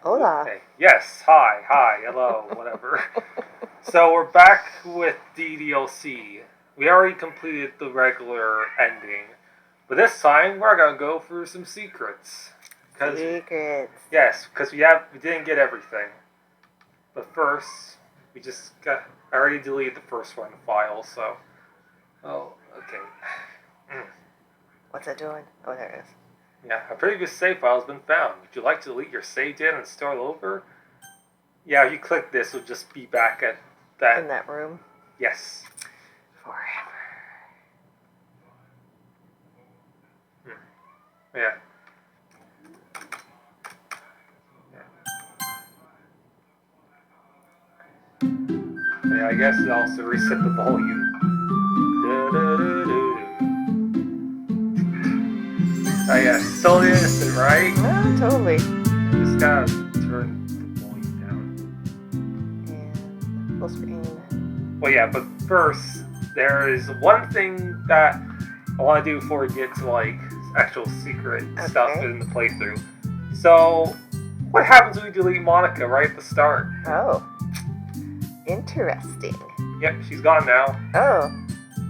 Hola. Okay. Yes, hi, hello, whatever. So we're back with DDLC. We already completed the regular ending, but this time we're gonna go through some secrets. Secrets. Yes, because we didn't get everything. But first, I already deleted the first one file, so. Oh, okay. What's it doing? Oh, there it is. Yeah, a previous save file has been found. Would you like to delete your save data and start over? Yeah, if you click this, it'll just be back at that. In that room? Yes. Forever. Yeah. Yeah, I guess it also reset the volume. Oh yeah, still innocent, right? No, totally. Just gotta turn the volume down. And full screen. Well, yeah, but first, there is one thing that I want to do before we get to, like, actual secret stuff in the playthrough. So, what happens when we delete Monica right at the start? Oh. Interesting. Yep, she's gone now. Oh.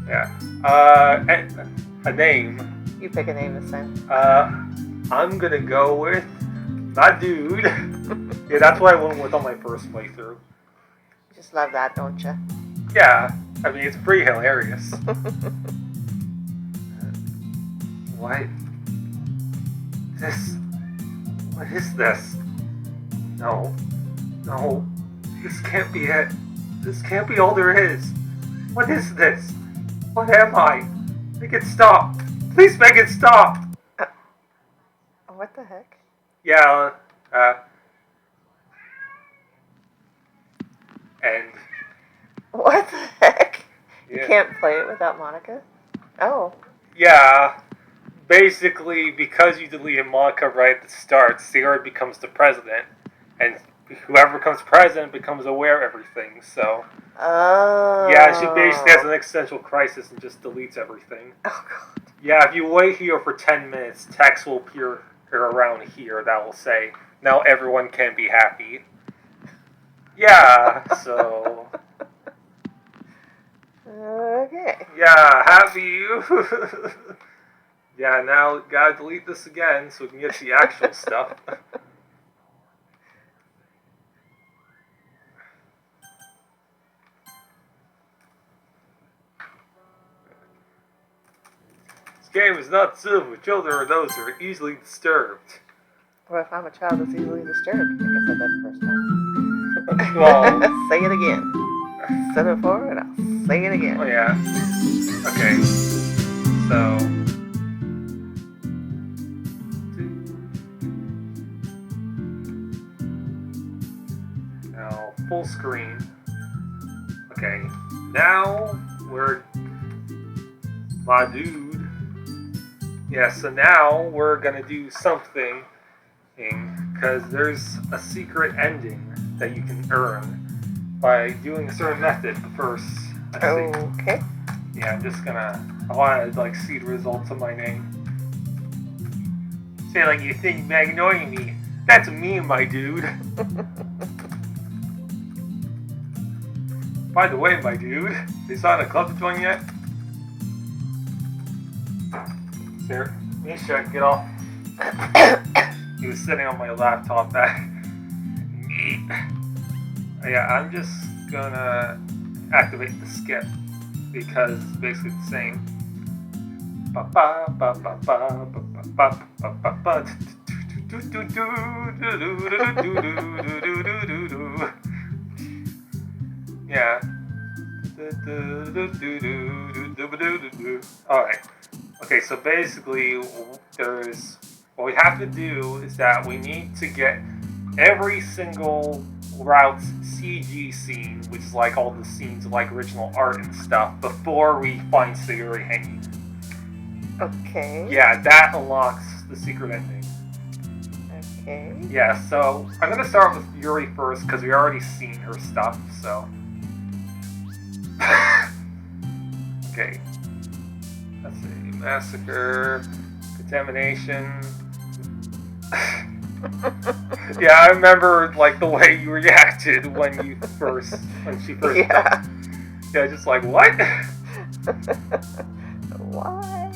Yeah. A name. You pick a name this time. I'm gonna go with my dude. Yeah, that's what I went with on my first playthrough. You just love that, don't you? Yeah, I mean, it's pretty hilarious. What is this? No, this can't be it. This can't be all there is. What is this? What am I? Make it stop. Please make it stop. What the heck? Yeah, and... What the heck? Yeah. You can't play it without Monica? Oh. Yeah. Basically, because you deleted Monica right at the start, Sarah becomes the president, and whoever becomes president becomes aware of everything, so... Oh. Yeah, she basically has an existential crisis and just deletes everything. Oh, God. Yeah, if you wait here for 10 minutes, text will appear around here that will say, now everyone can be happy. Yeah, so... Okay. Yeah, happy. Yeah, now gotta delete this again so we can get to the actual stuff. This game is not suitable for children or those who are easily disturbed. Well, if I'm a child that's easily disturbed, I think I said that the first time. Well... Say it again. Said it before and I'll say it again. Oh yeah. Okay. So... Now, full screen. Okay. Now, we're... My dude. Yeah, so now we're gonna do something, because there's a secret ending that you can earn by doing a certain method first. Okay. Yeah, I'm just gonna... I want to, like, see the results of my name. Say, like, you think Magnolia me. That's me, my dude. By the way, my dude, is that a club to join yet? Sir, Misha, get off. He was sitting on my laptop back. Yeah, I'm just gonna activate the skip because it's basically the same. Yeah. Alright. Okay, so basically, what we have to do is that we need to get every single route's CG scene, which is like all the scenes of like original art and stuff, before we find Sayuri hanging. Okay. Yeah, that unlocks the secret ending. Okay. Yeah, so I'm gonna start with Yuri first because we already seen her stuff, so. Okay. Let's see. Massacre. Contamination. Yeah, I remember like the way you reacted when she first Yeah. Yeah, just like what? Why?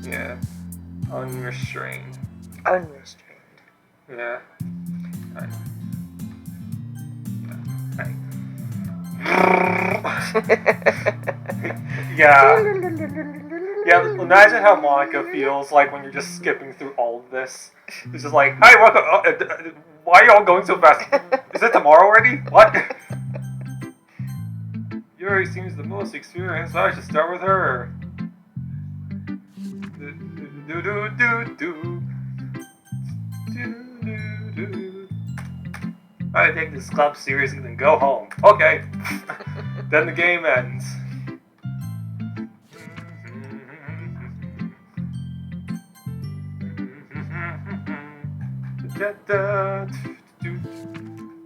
Yeah, unrestrained. Unrestrained. Yeah. Right. Right. Yeah. Yeah, imagine how Monica feels like when you're just skipping through all of this. It's just like, hi, welcome. Why are you all going so fast? Is it tomorrow already? What? Yuri seems the most experienced, so I should start with her. I take this club seriously, then go home. Okay. Then the game ends.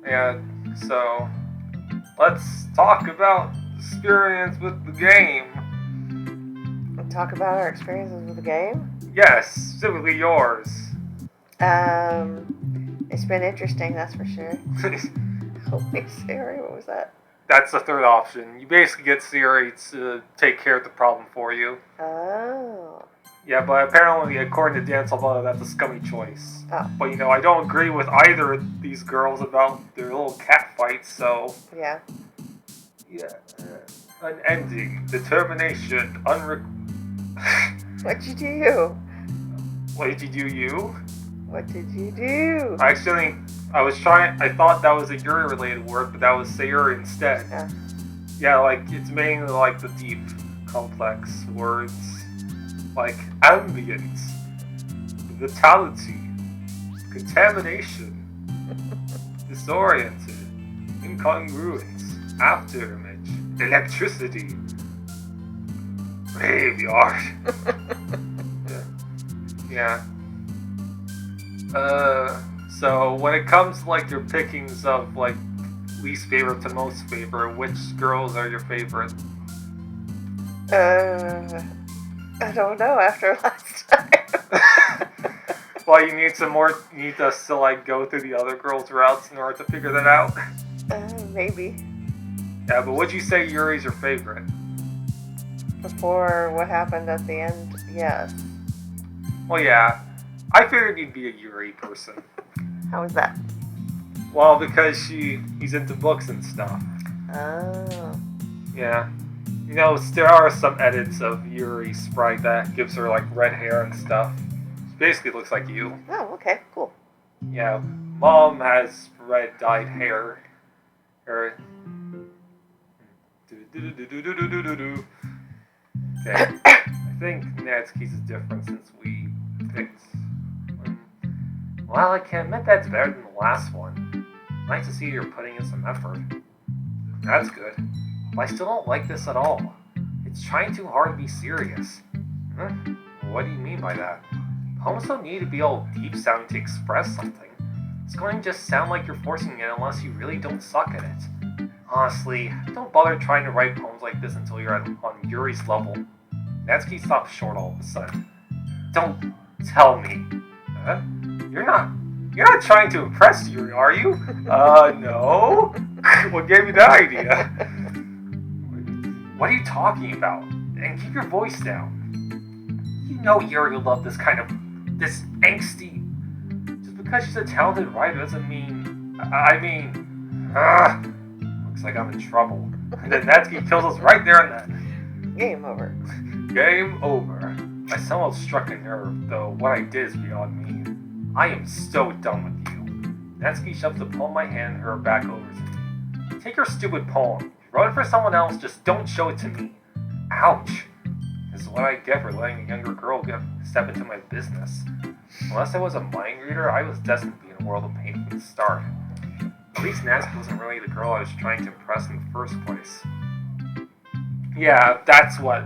Yeah, so let's talk about experience with the game. Talk about our experiences with the game. Yes, specifically yours. It's been interesting, that's for sure. Holy Siri, what was that? That's the third option. You basically get Siri to take care of the problem for you. Oh. Yeah, but apparently, according to Dan Salvato, that's a scummy choice. Oh. But I don't agree with either of these girls about their little cat fights, so. Yeah. Yeah. An ending, determination, What'd you do? What did you do, you? What did you do? Actually, I thought that was a Yuri related word, but that was Sayuri instead. Yeah. Yeah, like, it's mainly like the deep, complex words. Like ambience, vitality, contamination, disoriented, incongruence, afterimage, electricity, graveyard. Yeah. So when it comes to like your pickings of like least favorite to most favorite, which girls are your favorite? I don't know after last time. Well, you need to still like go through the other girls' routes in order to figure that out. Maybe. Yeah, but would you say Yuri's your favorite? Before what happened at the end, yes. Well, yeah. I figured you'd be a Yuri person. How was that? Well, because he's into books and stuff. Oh. Yeah. There are some edits of Yuri's sprite that gives her like red hair and stuff. She basically looks like you. Oh, okay, cool. Yeah, Mom has red dyed hair. Okay. I think Natsuki's is different since we picked. Well, I can admit that's better than the last one. Nice to see you're putting in some effort. That's good. But I still don't like this at all. It's trying too hard to be serious. Huh? What do you mean by that? Poems don't need to be all deep sounding to express something. It's going to just sound like you're forcing it unless you really don't suck at it. Honestly, don't bother trying to write poems like this until you're on Yuri's level. Natsuki stopped short all of a sudden. Don't tell me. Huh? You're not trying to impress Yuri, are you? No. What gave you that idea? What are you talking about? And keep your voice down. You know Yuri will love this angsty. Just because she's a talented writer doesn't mean... looks like I'm in trouble. And then Natsuki kills us right there and then. Game over. Game over. I somehow struck a nerve, though what I did is beyond me. I am so done with you. Natsuki shoves the poem in my hand and her back over to me. Take your stupid poem. Wrote it for someone else, just don't show it to me. Ouch. This is what I get for letting a younger girl step into my business. Unless I was a mind reader, I was destined to be in a world of pain from the start. At least Natsuki wasn't really the girl I was trying to impress in the first place. Yeah, that's what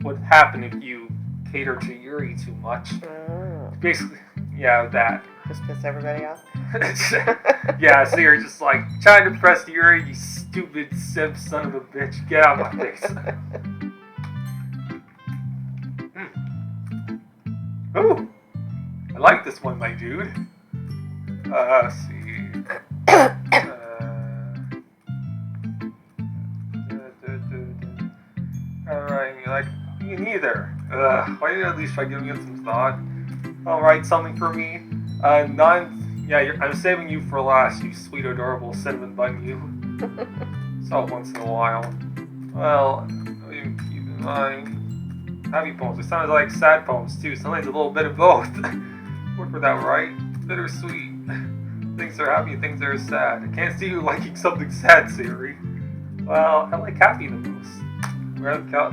would happen if you cater to Yuri too much. Basically, yeah, that. Just piss everybody off. Yeah, so you're just like trying to impress Yuri, you stupid simp son of a bitch. Get out of my face. Ooh, I like this one, my dude. Let's see. Alright, you're like, me neither. Why didn't you at least try giving it some thought? Alright, something for me. I'm saving you for last, you sweet, adorable cinnamon bun you. So once in a while. Well, you keep in mind. Happy poems. It sounds like sad poems too. Sometimes a little bit of both. Word for that, right? Bittersweet. Things are happy, things are sad. I can't see you liking something sad, Siri. Well, I like happy the most.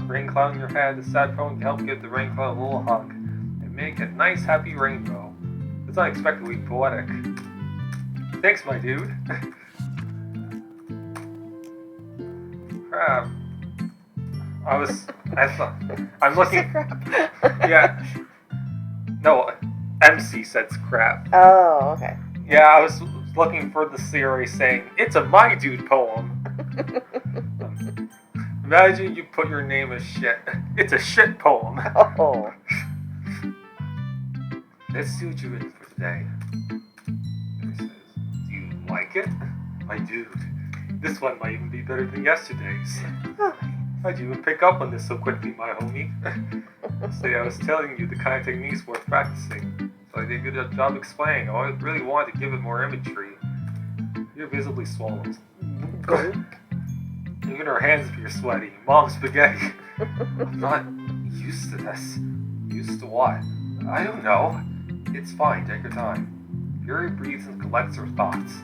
Rain cloud in your head, the sad poem can help give the rain cloud a little hug and make a nice happy rainbow. It's unexpectedly poetic. Thanks, my dude. Crap. I'm looking. Yeah. No, MC said crap. Oh, okay. Yeah, I was looking for the series saying, it's a my dude poem. Imagine you put your name as shit. It's a shit poem. Oh. Let's see what you written for today. It says, do you like it? My dude, this one might even be better than yesterday's. How'd you even pick up on this so quickly, my homie? See, I was telling you the kind of techniques worth practicing. So I did a good job explaining. I really wanted to give it more imagery. You're visibly swallowed. Even her hands appear sweaty. Mom, spaghetti. I'm not used to this. Used to what? I don't know. It's fine, take your time. Yuri breathes and collects her thoughts.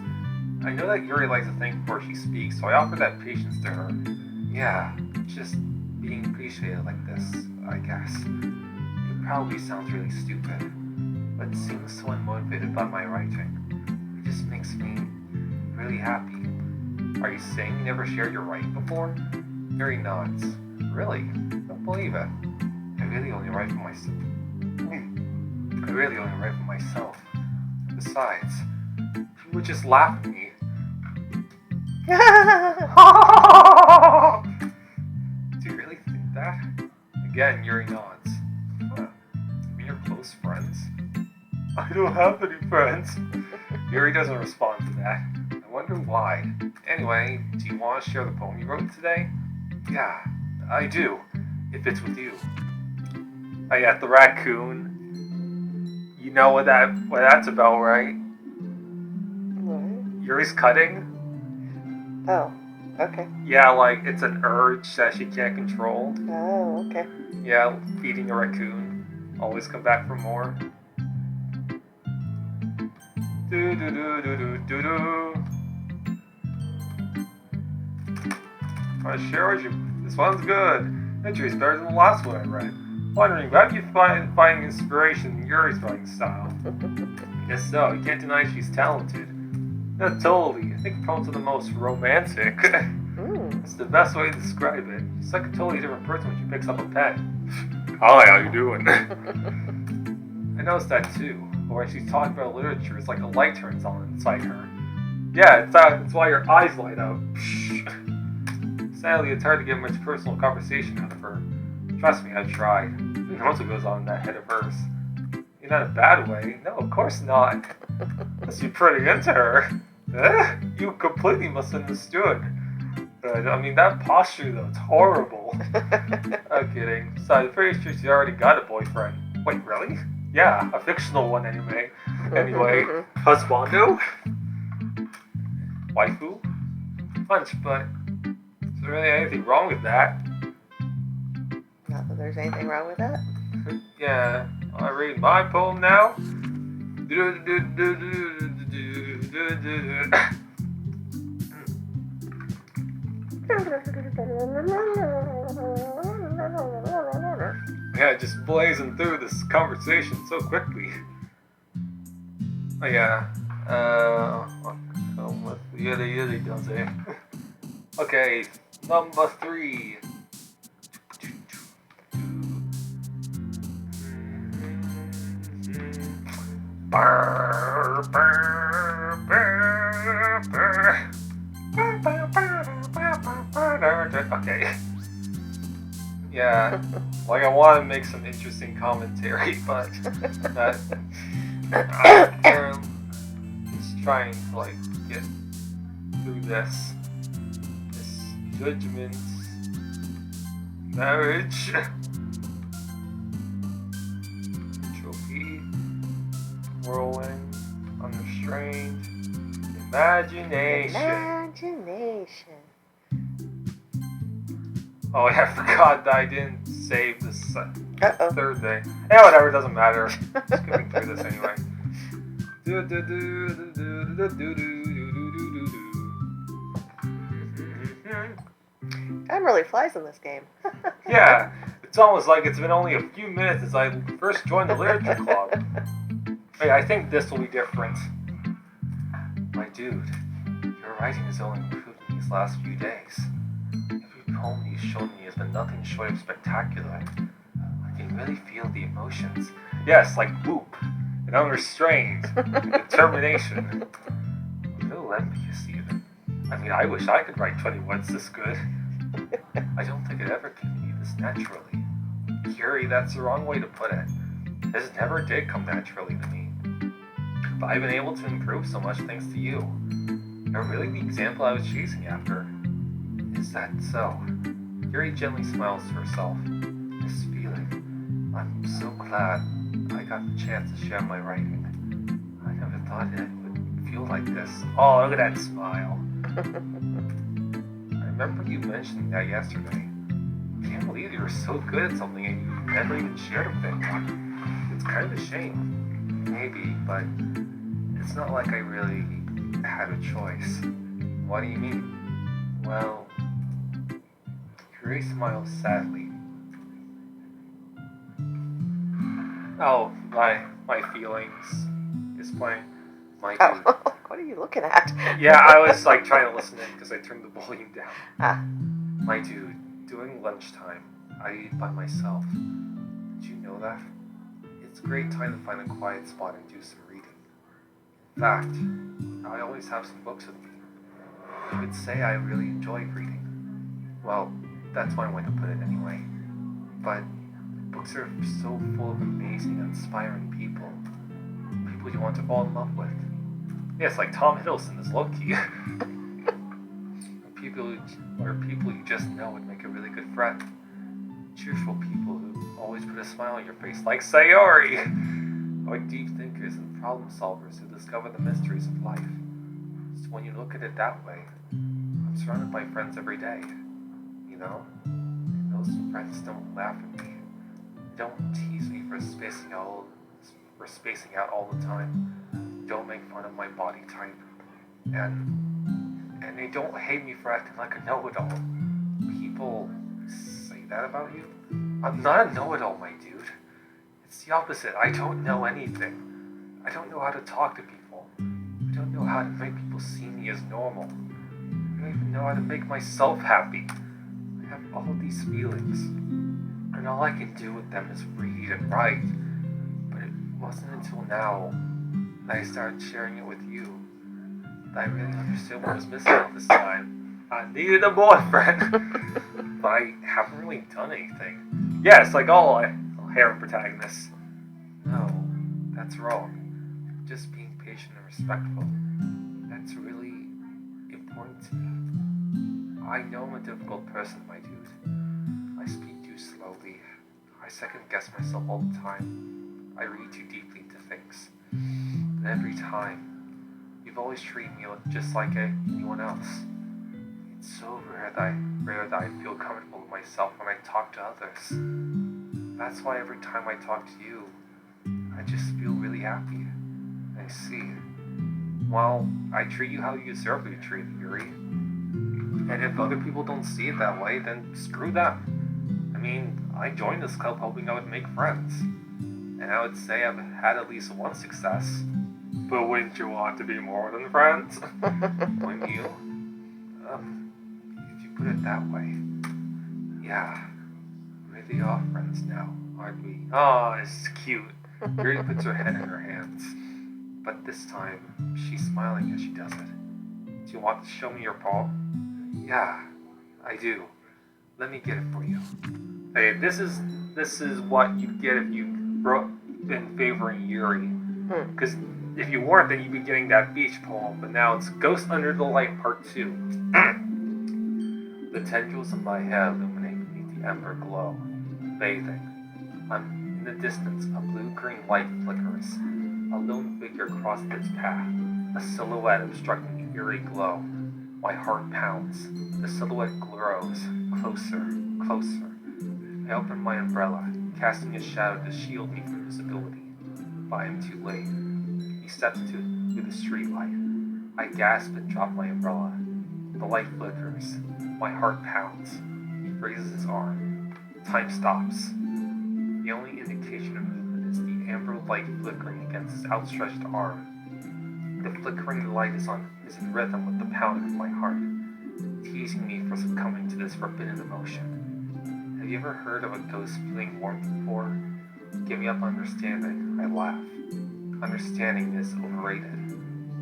I know that Yuri likes to think before she speaks, so I offer that patience to her. Yeah, just being appreciated like this, I guess. It probably sounds really stupid, but seeing someone motivated by my writing, it just makes me really happy. Are you saying you never shared your writing before? Yuri nods. Really? Don't believe it. I really only write for myself. Besides, you would just laugh at me. Do you really think that? Again, Yuri nods. Huh. You mean you're close friends? I don't have any friends. Yuri doesn't respond to that. I wonder why. Anyway, do you want to share the poem you wrote today? Yeah, I do. If it's with you. Oh yeah, the raccoon. You know what that's about, right? What? Yuri's cutting. Oh, okay. Yeah, like it's an urge that she can't control. Oh, okay. Yeah, feeding a raccoon. Always come back for more. Do do do do do do do. I share with you. This one's good. Entry's better than the last one I read. Wondering, how do you find inspiration in Yuri's writing style? I guess so. You can't deny she's talented. No, totally. I think poems are the most romantic. It's the best way to describe it. She's like a totally different person when she picks up a pen. Hi, how you doing? I noticed that too. But when she's talking about literature, it's like a light turns on inside her. Yeah, it's why your eyes light up. Sadly, it's hard to get much personal conversation out of her. Trust me, I've tried. Who knows what goes on in that head of hers? In not a bad way. No, of course not. Unless you're pretty into her. You completely misunderstood. But, I mean, that posture, though, it's horrible. I'm kidding. So, I'm pretty sure she already got a boyfriend. Wait, really? Yeah, a fictional one anyway. Anyway, husbando? Waifu? Punch, but is there really anything wrong with that? Not that there's anything wrong with that. Yeah, I read my poem now. Yeah, just blazing through this conversation so quickly. Oh yeah, with the yitty does it. Okay, number 3. Brr, brr, brr, brr. Okay. Yeah. Like I want to make some interesting commentary, but that I'm just trying to like get through this judgment marriage trophy whirlwind unrestrained imagination. Imagination. Oh yeah, I forgot that I didn't save this Uh-oh. third day. Yeah, whatever, doesn't matter. Skipping through this anyway. Time really flies in this game. Yeah, it's almost like it's been only a few minutes since I first joined the literature club. Hey, I think this will be different. My dude, your writing has only improved in these last few days. Every poem you've shown me has been nothing short of spectacular. I can really feel the emotions. Yes, like whoop, and unrestrained, and determination. A little envious even. I mean, I wish I could write 20 words this good. I don't think it ever came to me this naturally. Curie, that's the wrong way to put it. This never did come naturally to me. But I've been able to improve so much thanks to you. You're really the example I was chasing after. Is that so? Curie gently smiles to herself. This feeling. I'm so glad I got the chance to share my writing. I never thought it would feel like this. Oh, look at that smile. I remember you mentioning that yesterday. I can't believe you were so good at something and you never even shared with anyone. It's kind of a shame. Maybe, but it's not like I really had a choice. What do you mean? Well, Curie smiles sadly. Oh, my feelings is playing. My dude. Oh, what are you looking at? Yeah, I was like trying to listen in because I turned the volume down. Ah. My dude, during lunchtime, I eat by myself. Did you know that? It's a great time to find a quiet spot and do some reading. In fact, I always have some books with me. You could say I really enjoy reading. Well, that's one way to put it anyway. But books are so full of amazing, inspiring people. People you want to fall in love with. Yes, like Tom Hiddleston is Loki. people you just know would make a really good friend. Cheerful people who always put a smile on your face, like Sayori. Or deep thinkers and problem solvers who discover the mysteries of life. So when you look at it that way, I'm surrounded by friends every day. You know? And those friends don't laugh at me. They don't tease me for spacing out all the time. Don't make fun of my body type. And they don't hate me for acting like a know-it-all. People say that about you? I'm not a know-it-all, my dude. It's the opposite. I don't know anything. I don't know how to talk to people. I don't know how to make people see me as normal. I don't even know how to make myself happy. I have all of these feelings. And all I can do with them is read and write. But it wasn't until now that I started sharing it with you that I really understood what was missing all this time. I needed a boyfriend. But I haven't really done anything. Yes, like all harem protagonists. No, that's wrong. Just being patient and respectful. That's really important to me. I know I'm a difficult person, my dude. I speak too slowly. I second guess myself all the time. I read too deeply into things. But every time, you've always treated me just like anyone else. It's so rare that I feel comfortable with myself when I talk to others. That's why every time I talk to you, I just feel really happy. I see. Well, I treat you how you deserve to be treated, Yuri. And if other people don't see it that way, then screw them. I mean, I joined this club hoping I would make friends. And I would say I've had at least one success. But wouldn't you want to be more than friends? Wouldn't you? If you put it that way. Yeah. We really are friends now, aren't we? Oh, it's cute. Yuri puts her head in her hands. But this time, she's smiling as she does it. Do you want to show me your poem? Yeah, I do. Let me get it for you. Hey, this is what you get if you've been favoring Yuri. Because if you weren't, then you'd be getting that beach poem. But now it's Ghost Under the Light Part 2. The tendrils of my hair illuminate beneath the ember glow. Bathing. In the distance, a blue-green light flickers. A lone figure crosses its path. A silhouette obstructing the eerie glow. My heart pounds. The silhouette grows. Closer, closer. I open my umbrella, casting a shadow to shield me from visibility. But I am too late. He steps through the streetlight. I gasp and drop my umbrella. The light flickers. My heart pounds. He raises his arm. Time stops. The only indication of movement is the amber light flickering against his outstretched arm. The flickering light is in rhythm with the pounding of my heart, teasing me for succumbing to this forbidden emotion. Have you ever heard of a ghost feeling warmth before? Give me up understanding, I laugh. Understanding is overrated.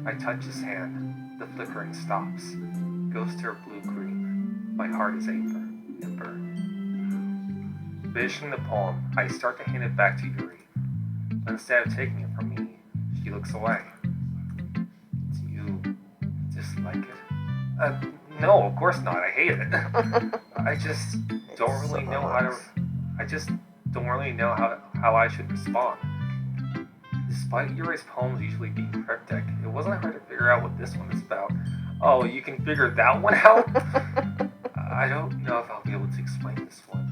I touch his hand. The flickering stops. Ghosts turn blue-green. My heart is amber. Finishing the poem, I start to hand it back to Yuri. But instead of taking it from me, she looks away. Do you dislike it? No, of course not. I hate it. I just don't really know how I should respond. Despite Yuri's poems usually being cryptic, it wasn't hard to figure out what this one is about. Oh, you can figure that one out? I don't know if I'll be able to explain this one.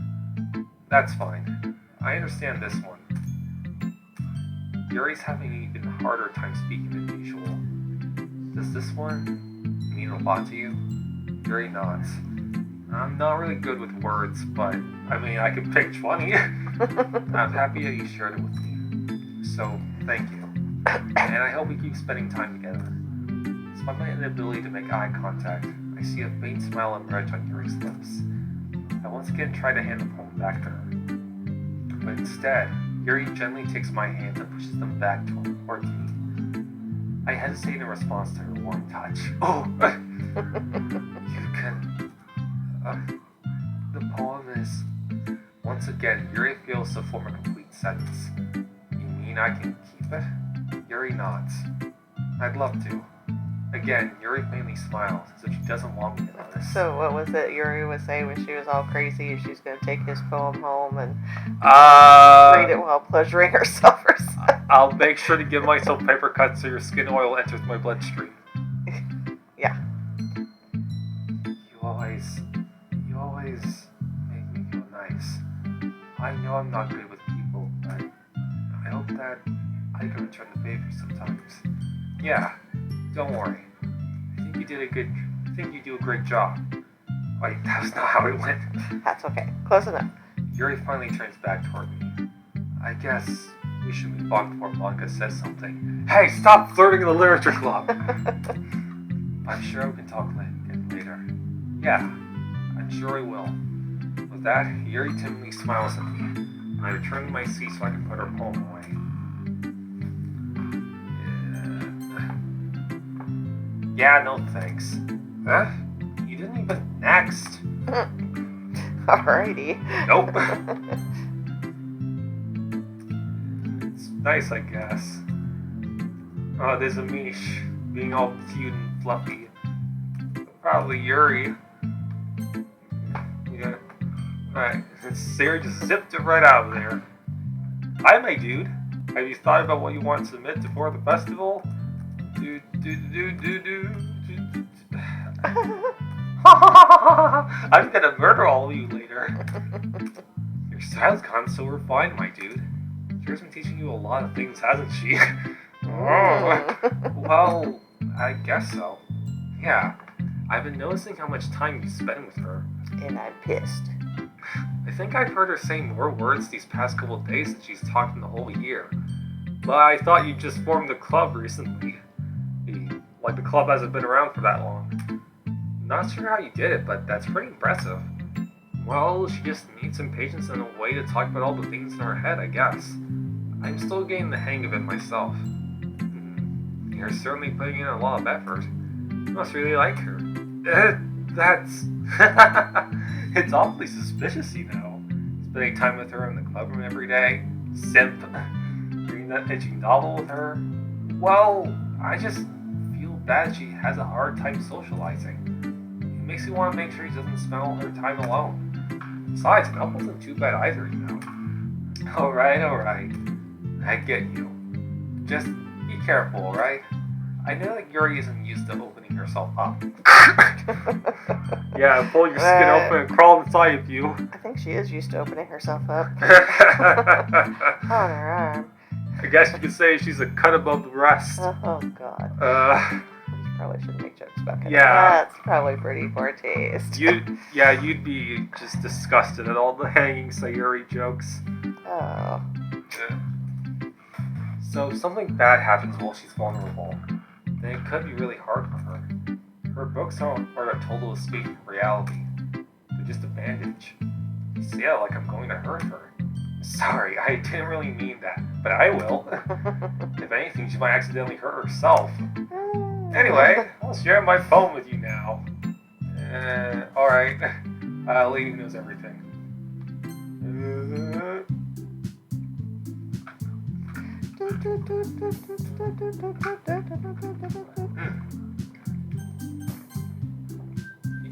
That's fine. I understand this one. Yuri's having an even harder time speaking than usual. Does this one mean a lot to you? Yuri nods. I'm not really good with words, but I mean, I can pick 20. I'm happy that you shared it with me. So, thank you. And I hope we keep spending time together. Despite my inability to make eye contact, I see a faint smile emerge on Yuri's lips. I once again try to hand the poem back to her. But instead, Yuri gently takes my hands and pushes them back toward me. I hesitate in response to her warm touch. Oh! You can... the poem is... Once again, Yuri fails to form a complete sentence. You mean I can keep it? Yuri nods. I'd love to. Again, Yuri faintly smiles, as if she doesn't want me to notice. So what was it Yuri was saying when she was all crazy? She's going to take his poem home and read it while pleasuring herself or something? I'll make sure to give myself paper cuts so your skin oil enters my bloodstream. Yeah. You always make me feel nice. I know I'm not good with people, but I hope that I can return the favor sometimes. Yeah. Don't worry. I think you do a great job. Wait, that was not how it went. That's okay. Close enough. Yuri finally turns back toward me. I guess we should move on before Blanca says something. Hey, stop flirting in the literature club! I'm sure we can talk again later. Yeah, I'm sure we will. With that, Yuri timidly smiles at me, and I return to my seat so I can put her poem away. Yeah, no thanks. Huh? You didn't even next. Alrighty. Nope. It's nice, I guess. Oh, there's a Mish being all cute and fluffy. Probably Yuri. Yeah. Alright, Sarah just zipped it right out of there. Hi, my dude. Have you thought about what you want to submit before the festival? I'm gonna murder all of you later. Your style's gone so refined, my dude. She's been teaching you a lot of things, hasn't she? Oh, well, I guess so. Yeah, I've been noticing how much time you spend with her. And I'm pissed. I think I've heard her say more words these past couple of days than she's talked in the whole year. But I thought you just formed the club recently. Like the club hasn't been around for that long. Not sure how you did it, but that's pretty impressive. Well, she just needs some patience and a way to talk about all the things in her head, I guess. I'm still getting the hang of it myself. you're certainly putting in a lot of effort. You must really like her. That's... It's awfully suspicious, you know. Spending time with her in the clubroom every day. Simp. Reading that itchy novel with her. Well, I just feel bad she has a hard time socializing. It makes me want to make sure she doesn't spend all her time alone. Besides, it wasn't too bad either, you know. Alright. I get you. Just be careful, alright? I know that Yuri isn't used to opening herself up. Yeah, pull your skin open and crawl inside of you. I think she is used to opening herself up. On her arm. I guess you could say she's a cut above the rest. Oh, God. You probably shouldn't make jokes about it. Yeah. That's probably pretty poor taste. You'd be just disgusted at all the hanging Sayuri jokes. Oh. So if something bad happens while she's vulnerable, then it could be really hard for her. Her books aren't a total escape from reality. They're just a bandage. You say that like I'm going to hurt her. Sorry, I didn't really mean that, but I will. If anything, she might accidentally hurt herself. Anyway, I'll share my phone with you now. Alright. Lady knows everything.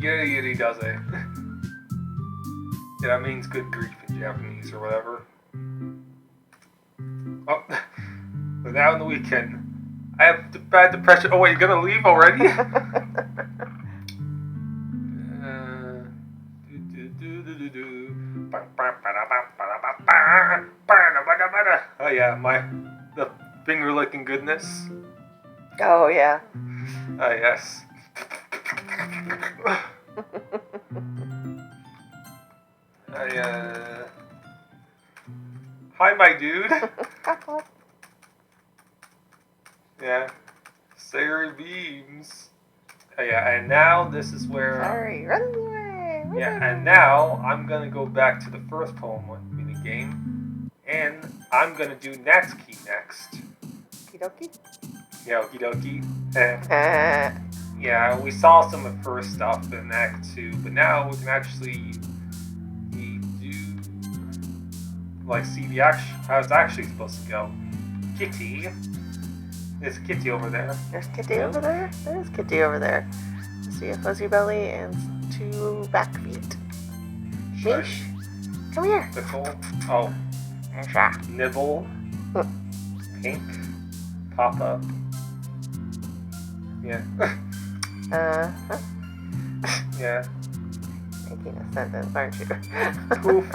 Yuri does it. Yeah, that means good grief in Japanese or whatever. Oh, we're now on the weekend. I have bad depression. Oh wait, you're gonna leave already? Oh yeah, the finger licking goodness. Oh, yeah. Ah yes. Hi, my dude. Yeah. Sayuri beams. Oh, yeah, and now this is where... Sorry, run away. Yeah, and now I'm gonna go back to the first poem mini game, and I'm gonna do Natsuki next. Okie dokie. Yeah, okie dokie. Yeah, we saw some of the first stuff in Act 2, but now we can actually see how it's actually supposed to go. Kitty. There's Kitty over there. There's Kitty over there? There's Kitty over there. I see a fuzzy belly and 2 back feet. Mish, come here. Pickle. Oh. Nibble. Pink. Papa. Yeah. Uh-huh. Yeah. Making a sentence, aren't you? Poof.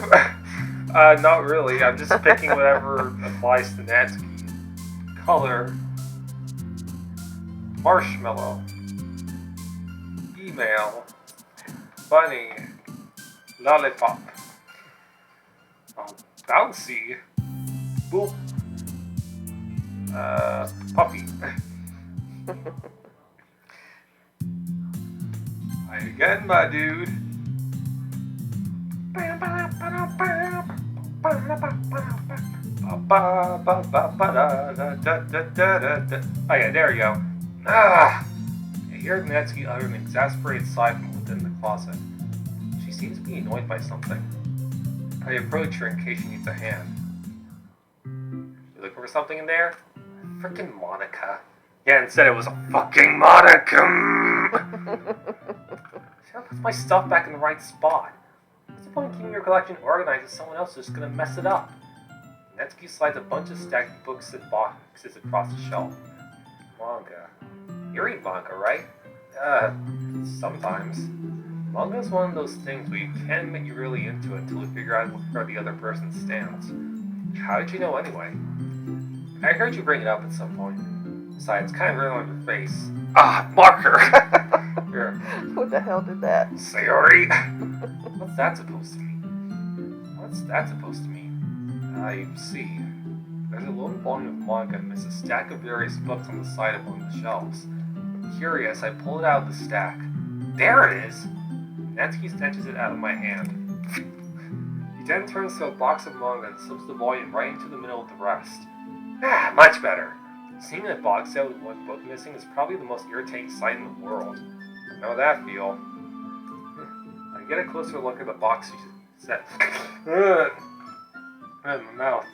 Not really. I'm just picking whatever applies to Natsuki. Color. Marshmallow. Email. Bunny. Lollipop. Oh, bouncy. Boop. Puppy. Hi again, my dude. Oh yeah, there you go. I hear Natsuki utter an exasperated sigh from within the closet. She seems to be annoyed by something. I approach her in case she needs a hand. You looking for something in there? Frickin' Monica. Yeah, and said it was a fucking Monica. See, that puts my stuff back in the right spot. What's the point of keeping your collection organized if someone else is just gonna mess it up? Natsuki slides a bunch of stacked books and boxes across the shelf. Manga. You read manga, right? Sometimes. Manga is one of those things where you can't admit you're really into it until you figure out where the other person stands. How did you know anyway? I heard you bring it up at some point. Besides, it's kind of written on your face. Ah, marker! Here. What the hell did that? Sayori! What's that supposed to mean? What's that supposed to mean? I see. There's a lone volume of manga amidst a stack of various books on the side of one of the shelves. Curious, I pull it out of the stack. There it is! Natsuki snatches it out of my hand. He then turns to a box of manga and slips the volume right into the middle of the rest. Ah, much better. Seeing a box set with one book missing is probably the most irritating sight in the world. I know that feel. I get a closer look at the box set. My mouth.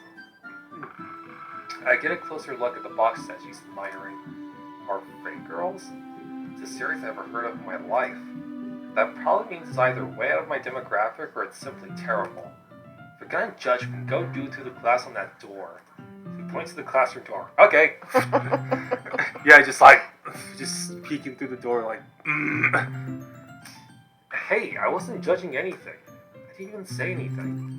I get a closer look at the box set she's admiring. Are Fake Girls? It's a series I've never heard of in my life. That probably means it's either way out of my demographic or it's simply terrible. If you're gonna judge me, go do it through the glass on that door. He points to the classroom door. Okay. Yeah, just peeking through the door like, Hey, I wasn't judging anything. I didn't even say anything.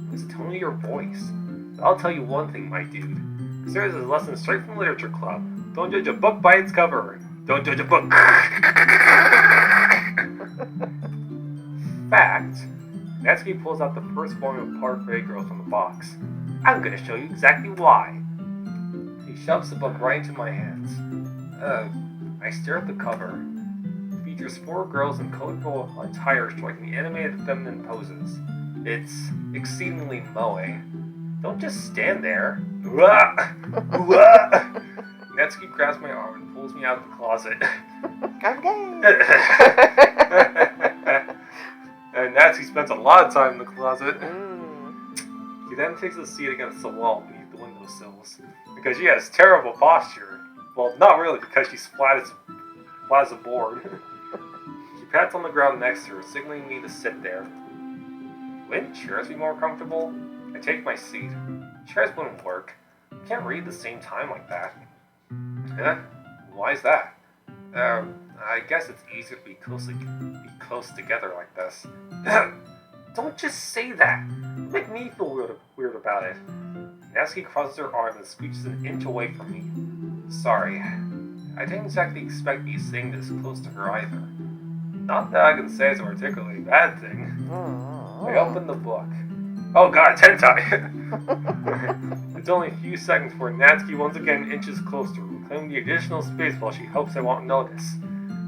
It was the tone of your voice. But I'll tell you one thing, my dude. This is a lesson straight from the literature club. Don't judge a book by its cover. Don't judge a book. Fact, Natsuki pulls out the first volume of Parfait Girls from the box. I'm gonna show you exactly why. He shoves the book right into my hands. I stare at the cover. It features 4 girls in colorful attire striking animated feminine poses. It's exceedingly moe. Don't just stand there. Natsuki grabs my arm and pulls me out of the closet. Okay. And Natsuki spends a lot of time in the closet. He then takes a seat against the wall beneath the windowsills because she has terrible posture. Well, not really, because she's flat as a board. She pats on the ground next to her, signaling me to sit there. Wouldn't chairs be more comfortable? I take my seat. Chairs wouldn't work. You can't read at the same time like that. Why is that? I guess it's easier to be close together like this. Don't just say that. Make me feel weird about it. Natsuki crosses her arm and scooches an inch away from me. Sorry. I didn't exactly expect me sitting this close to her either. Not that I can say it's a particularly bad thing. I open the book. Oh god, hentai! It's only a few seconds before Natsuki once again inches closer, reclaiming the additional space while she hopes I won't notice.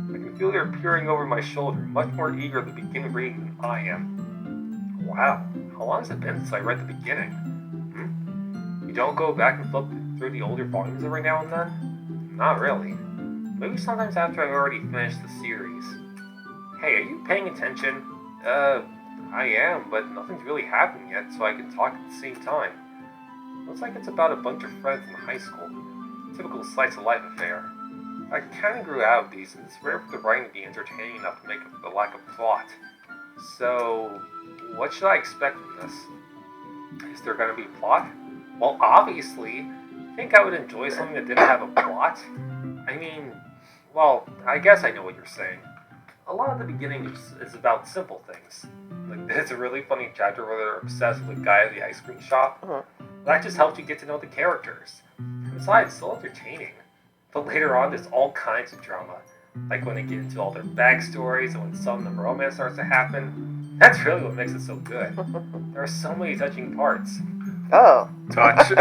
I can feel her peering over my shoulder, much more eager to begin reading than I am. Wow, how long has it been since I read the beginning? You don't go back and flip through the older volumes every now and then? Not really. Maybe sometimes after I've already finished the series. Hey, are you paying attention? I am, but nothing's really happened yet, so I can talk at the same time. Looks like it's about a bunch of friends in high school. Typical slice of life affair. I kinda grew out of these, and it's rare for the writing to be entertaining enough to make up for the lack of plot. So, what should I expect from this? Is there gonna be a plot? Well, obviously. Think I would enjoy something that didn't have a plot? I mean, well, I guess I know what you're saying. A lot of the beginning is about simple things. Like, there's a really funny chapter where they're obsessed with the guy at the ice cream shop. That just helps you get to know the characters. Besides, it's still entertaining. But later on, there's all kinds of drama. Like when they get into all their backstories and when some of the romance starts to happen. That's really what makes it so good. There are so many touching parts. Oh. Touch.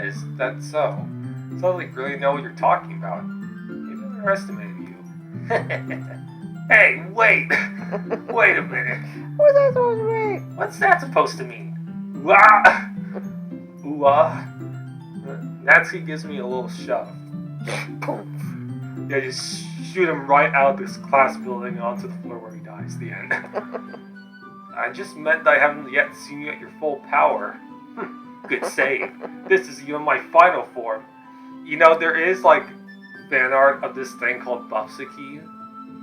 Is that so? Sounds like you really know what you're talking about. Maybe I underestimated you. Hey, wait! Wait a minute. What's that supposed to mean? What's that supposed to mean? Ooh-ah! Ooh-ah. Natsuki gives me a little shove. Yeah, just shoot him right out of this class building onto the floor where he dies. The end. I just meant that I haven't yet seen you at your full power. Good save. This is even my final form. You know, there is, like, fan art of this thing called Buffsiki,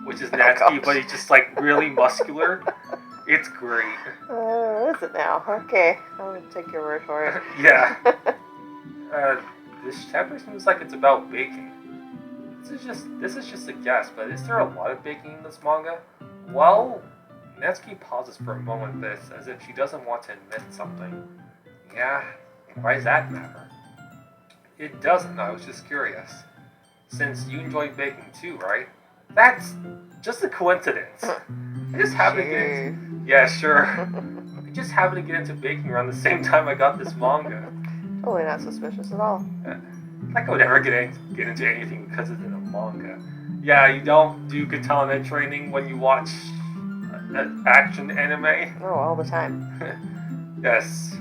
which is Natsuki, but he's just, like, really muscular. It's great. Is it now? Okay, I'm gonna take your word for it. Yeah. This chapter seems like it's about baking. This is just a guess, but is there a lot of baking in this manga? Well, Natsuki pauses for a moment with this, as if she doesn't want to admit something. Yeah, why does that matter? It doesn't, I was just curious. Since you enjoy baking too, right? That's just a coincidence. I just happened to get into... Yeah, sure. I just happened to get into baking around the same time I got this manga. Totally not suspicious at all. Like I would ever get into anything because it's in a manga. Yeah, you don't do katana training when you watch action anime? Oh, all the time. Yes.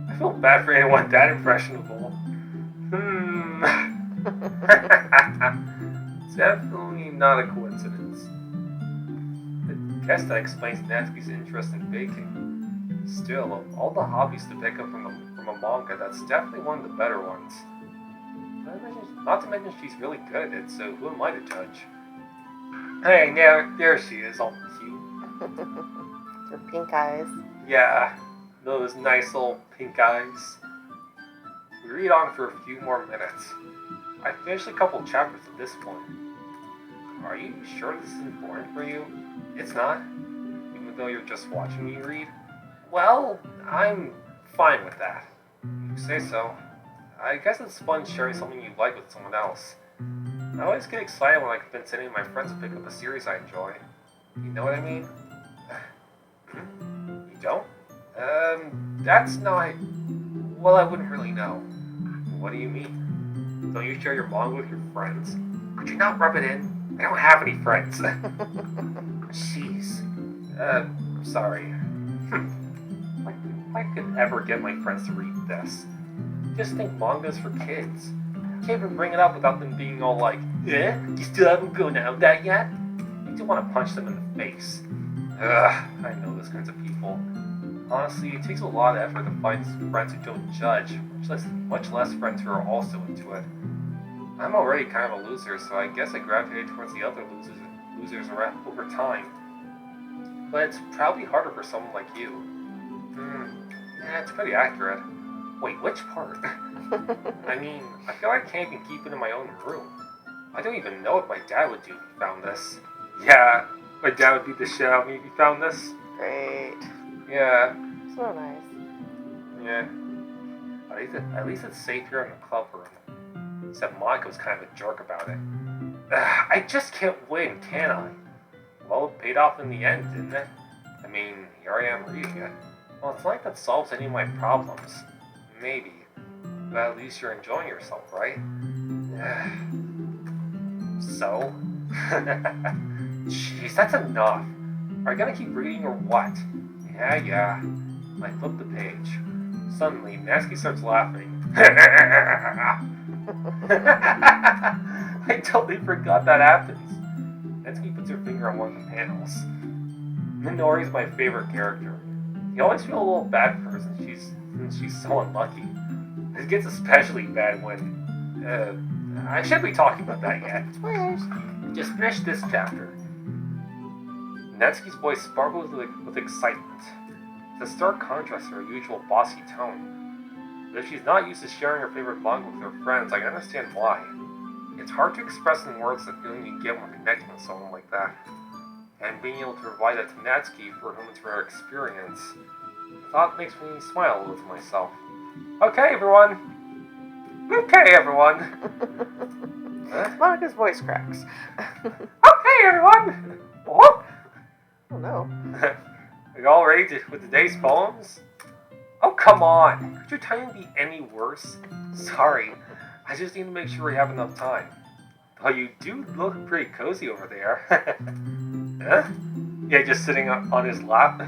I feel bad for anyone that impressionable. Definitely not a coincidence. I guess that explains Natsuki's interest in baking. Still, of all the hobbies to pick up from a manga, that's definitely one of the better ones. Not to mention she's really good at it, so who am I to judge? Hey, there she is, all cute. Her pink eyes. Yeah, those nice little pink eyes. We read on for a few more minutes. I finished a couple chapters of this one. Are you sure this isn't boring for you? It's not? Even though you're just watching me read? Well, I'm fine with that. You say so. I guess it's fun sharing something you like with someone else. I always get excited when I convince any of my friends to pick up a series I enjoy. You know what I mean? You don't? That's not... Well, I wouldn't really know. What do you mean? Don't you share your manga with your friends? Could you not rub it in? I don't have any friends. Jeez. Sorry. If I could ever get my friends to read this. Just think manga's for kids. Can't even bring it up without them being all like, you still haven't gone out that yet? You do want to punch them in the face. Ugh, I know those kinds of people. Honestly, it takes a lot of effort to find friends who don't judge, much less friends who are also into it. I'm already kind of a loser, so I guess I gravitated towards the other losers around over time. But it's probably harder for someone like you. Yeah, it's pretty accurate. Wait, which part? I mean, I feel like I can't even keep it in my own room. I don't even know what my dad would do if he found this. Yeah, my dad would beat the shit out of me if he found this. Great. Yeah. So nice. Yeah. At least it's safe here in the club room. Except Monica was kind of a jerk about it. I just can't win, can I? Well, it paid off in the end, didn't it? I mean, here I am reading it. Well, it's not like that solves any of my problems. Maybe. But at least you're enjoying yourself, right? So? Jeez, that's enough. Are you gonna keep reading or what? Yeah. I flip the page. Suddenly, Natsuki starts laughing. I totally forgot that happens. Natsuki puts her finger on one of the panels. Minori's my favorite character. You always feel a little bad for her since she's so unlucky. It gets especially bad when... I shouldn't be talking about that yet. Spoilers. Just finish this chapter. Natsuki's voice sparkles with excitement. It's a stark contrast to her usual bossy tone. But if she's not used to sharing her favorite manga with her friends, I can understand why. It's hard to express in words the feeling you get when connecting with someone like that. And being able to provide that to Natsuki, for whom it's a rare experience, the thought makes me smile a little to myself. Okay, everyone! Monica's voice cracks. Okay, everyone! What? Oh no. Are you all ready with today's poems? Oh, come on! Could your timing be any worse? Sorry, I just need to make sure we have enough time. Though you do look pretty cozy over there. Huh? Yeah, just sitting on his lap.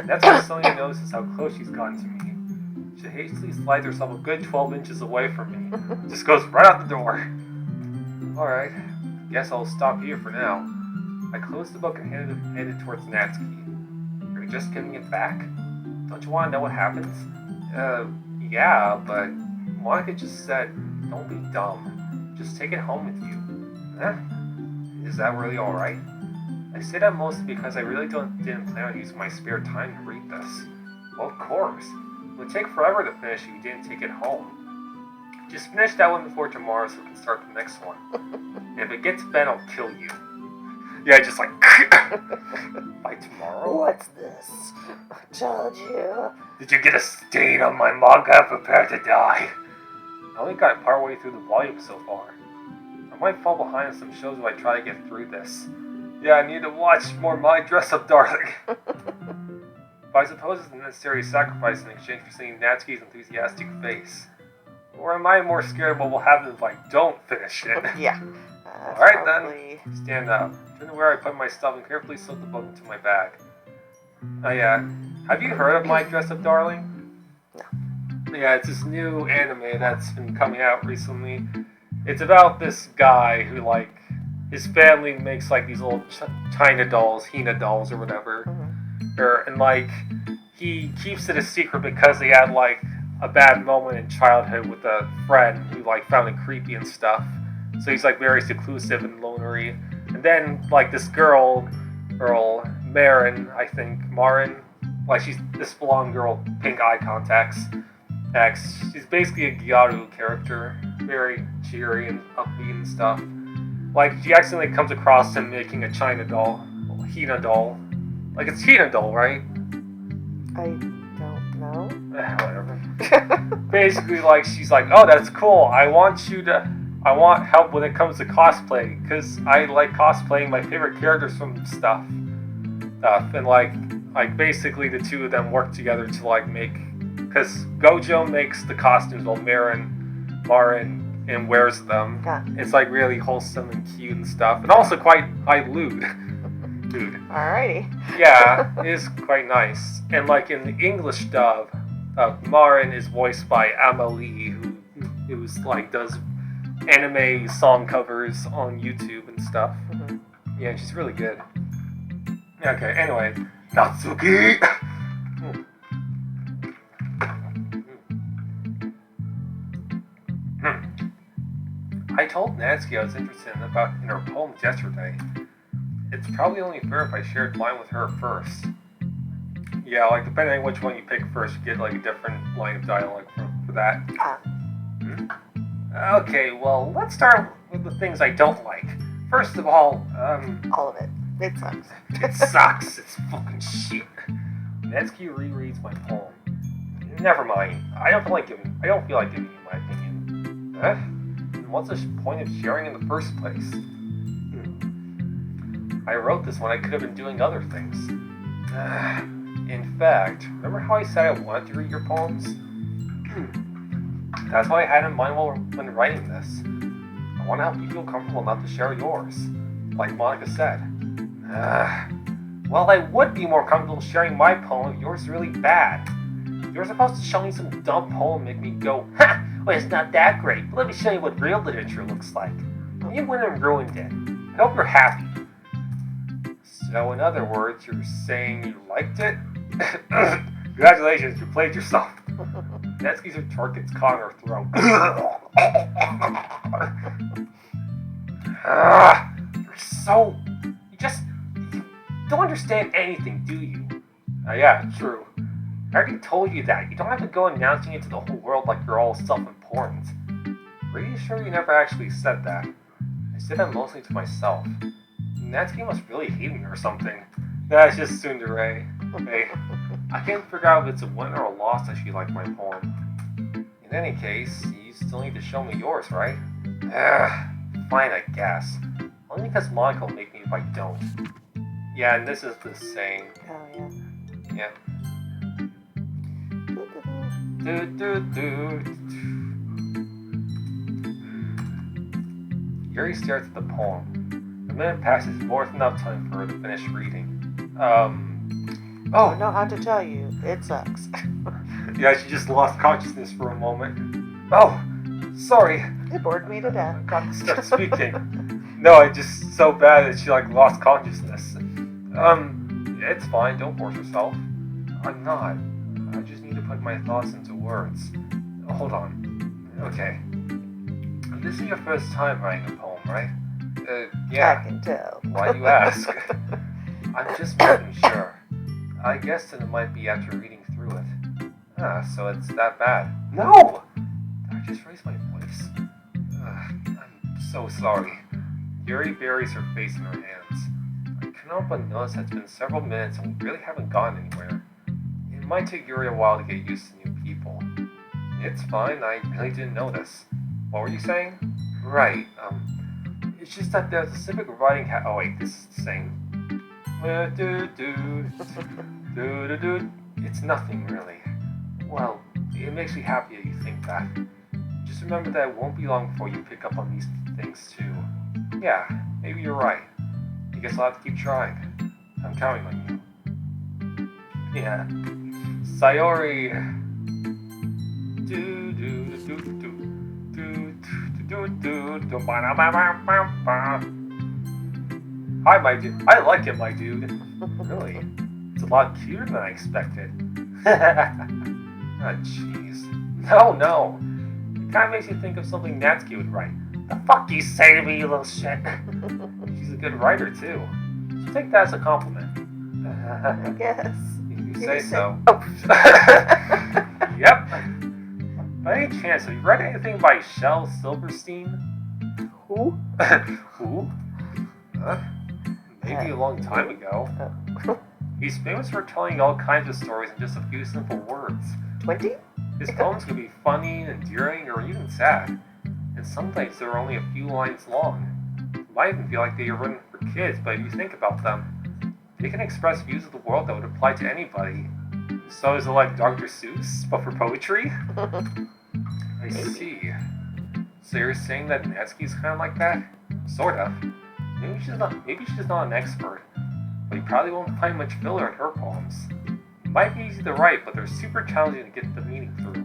That's when Sonia notices how close she's gotten to me. She hastily slides herself a good 12 inches away from me. Just goes right out the door. Alright, guess I'll stop here for now. I closed the book and headed towards Natsuki. Are you just giving it back? Don't you want to know what happens? Yeah, but Monica just said, don't be dumb. Just take it home with you. Huh? Is that really alright? I say that mostly because I really didn't plan on using my spare time to read this. Well, of course. It would take forever to finish if you didn't take it home. Just finish that one before tomorrow so we can start the next one. And if it gets bad, I'll kill you. Yeah, just like... By tomorrow? What's this? I told you. Did you get a stain on my manga? Prepare to die. I only got partway through the volume so far. I might fall behind on some shows if I try to get through this. Yeah, I need to watch more My Dress Up Darling. But I suppose it's a necessary sacrifice in exchange for seeing Natsuki's enthusiastic face. Or am I more scared of what will happen if I don't finish it? Yeah. Alright then, stand up. Turn to where I put my stuff and carefully slip the book into my bag. Oh yeah, Have you heard of My Dress Up Darling? No. Yeah, it's this new anime that's been coming out recently. It's about this guy who, like, his family makes, like, these little China dolls, Hina dolls or whatever. And, like, he keeps it a secret because he had, like, a bad moment in childhood with a friend who, like, found it creepy and stuff. So he's, like, very seclusive and lonery. And then, like, this girl, Marin, I think, like, she's this blonde girl, pink eye contacts. She's basically a Gyaru character, very cheery and upbeat and stuff. Like, she accidentally comes across him making a China doll, Hina doll. Like, it's Hina doll, right? I don't know. Whatever. Basically, like, she's like, oh, that's cool. I want help when it comes to cosplay, because I like cosplaying my favorite characters from stuff. And, like, basically the two of them work together to, like, make... Because Gojo makes the costumes while Marin and wears them. Yeah. It's, like, really wholesome and cute and stuff. And also quite lewd. Dude. Alrighty. Yeah, it is quite nice. And, like, in the English dub, Marin is voiced by Amelie, who's, like, does anime song covers on YouTube and stuff. Yeah, she's really good. Okay, anyway. Natsuki! I told Natsuki I was interested in her poems yesterday. It's probably only fair if I shared mine with her first. Yeah, like, depending on which one you pick first, you get, like, a different line of dialogue for that. Okay, well, let's start with the things I don't like. First of all, all of it. It sucks. It sucks. It's fucking shit. Natsuki rereads my poem. Never mind. I don't feel like giving you my opinion. And what's the point of sharing in the first place? I wrote this when I could have been doing other things. In fact, remember how I said I wanted to read your poems? That's what I had in mind when writing this. I want to help you feel comfortable enough to share yours, like Monica said. Well, I would be more comfortable sharing my poem if yours is really bad. You're supposed to show me some dumb poem and make me go, ha! Well, it's not that great, but let me show you what real literature looks like. You went and ruined it. I hope you're happy. So, in other words, you're saying you liked it? Congratulations, you played yourself. Natsuki's retort gets caught in her throat. You don't understand anything, do you? Yeah, true. I already told you that. You don't have to go announcing it to the whole world like you're all self-important. Pretty sure you never actually said that. I said that mostly to myself. Natsuki must really hate me or something. That's just tsundere. Hey, I can't figure out if it's a win or a loss that she liked my poem. In any case, you still need to show me yours, right? Fine, I guess. Only because Monica will make me if I don't. Yeah, and this is the saying. Oh, yeah. Yeah. Yuri stares at the poem. A minute passes, more than enough time for her to finish reading. I don't know how to tell you. It sucks. Yeah, she just lost consciousness for a moment. Oh, sorry. It bored me to death. Got to start speaking. No, it's just so bad that she, like, lost consciousness. It's fine, don't force yourself. I'm not. I just need to put my thoughts into words. Hold on. Okay. This is your first time writing a poem, right? Yeah. I can tell. Why do you ask? I'm just making sure. I guess that it might be after reading through it. So it's that bad. No! Did I just raise my voice? I'm so sorry. Yuri buries her face in her hands. I couldn't help but notice that it's been several minutes and we really haven't gone anywhere. It might take Yuri a while to get used to new people. It's fine, I really didn't notice. What were you saying? Right, it's just that there's a specific writing oh wait, this is the same. It's nothing really. Well, it makes me happy that you think that. Just remember that it won't be long before you pick up on these things too. Yeah, maybe you're right. I guess I'll have to keep trying. I'm counting on you. Yeah. Sayori. Do do do do do do do do ba ba ba ba ba. Hi, my dude. I like it, my dude. Really? It's a lot cuter than I expected. Oh, jeez. No. It kind of makes you think of something Natsuki would write. The fuck you say to me, you little shit? She's a good writer, too. So take that as a compliment. I guess. You say so. Oh. Yep. By any chance, have you read anything by Shel Silverstein? Who? Who? Huh? Maybe a long time ago. He's famous for telling all kinds of stories in just a few simple words. 20? His poems can be funny, endearing, or even sad. And sometimes they're only a few lines long. It might even feel like they are written for kids, but if you think about them, they can express views of the world that would apply to anybody. So is it like Dr. Seuss, but for poetry? I see. So you're saying that Natsuki's kind of like that? Sort of. Maybe she's not an expert, but you probably won't find much filler in her poems. It might be easy to write, but they're super challenging to get the meaning through.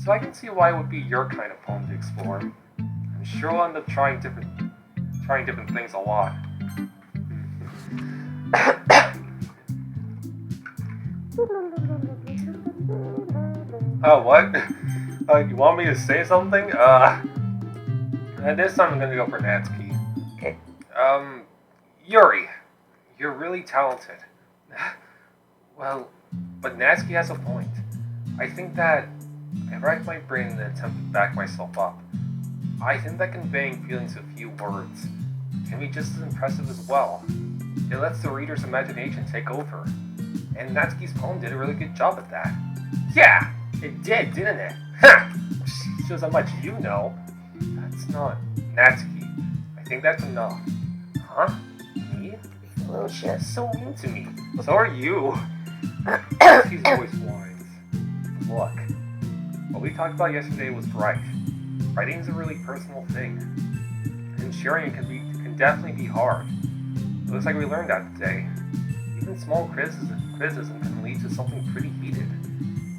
So I can see why it would be your kind of poem to explore. I'm sure we'll end up trying different things a lot. Oh, what? You want me to say something? This time I'm gonna go for Natsuki. Okay. Yuri, you're really talented. Well, but Natsuki has a point. I think that I racked my brain in an attempt to back myself up. I think that conveying feelings with few words can be just as impressive as well. It lets the reader's imagination take over. And Natsuki's poem did a really good job at that. Yeah, it did, didn't it? Ha! Shows how much you know. That's not Natsuki. I think that's enough. Huh? Me? Oh shit. So mean to me. So are you. Natsuki's voice whines. Look, what we talked about yesterday was right. Writing is a really personal thing. And sharing it can definitely be hard. It looks like we learned that today. Even small criticism can lead to something pretty heated.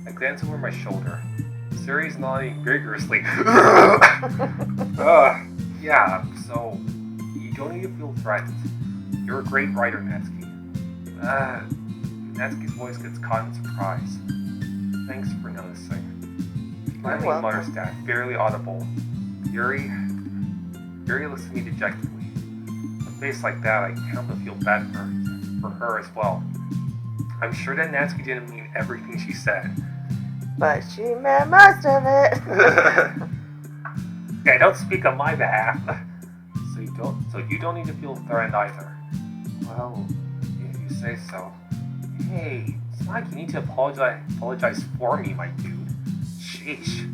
I glance over my shoulder. Suri's nodding vigorously. Yeah, so you don't need to feel threatened. You're a great writer, Natsuki. Natsuki's voice gets caught in surprise. Thanks for noticing. Finally mutters that, barely audible. Yuri looks at me dejectedly. With a face like that, I can't but feel bad for her as well. I'm sure that Natsuki didn't mean everything she said. But she meant most of it. Yeah, don't speak on my behalf. So you don't need to feel threatened either. Well, if you say so. Hey, it's not like you need to apologize for me, my dude. Sheesh.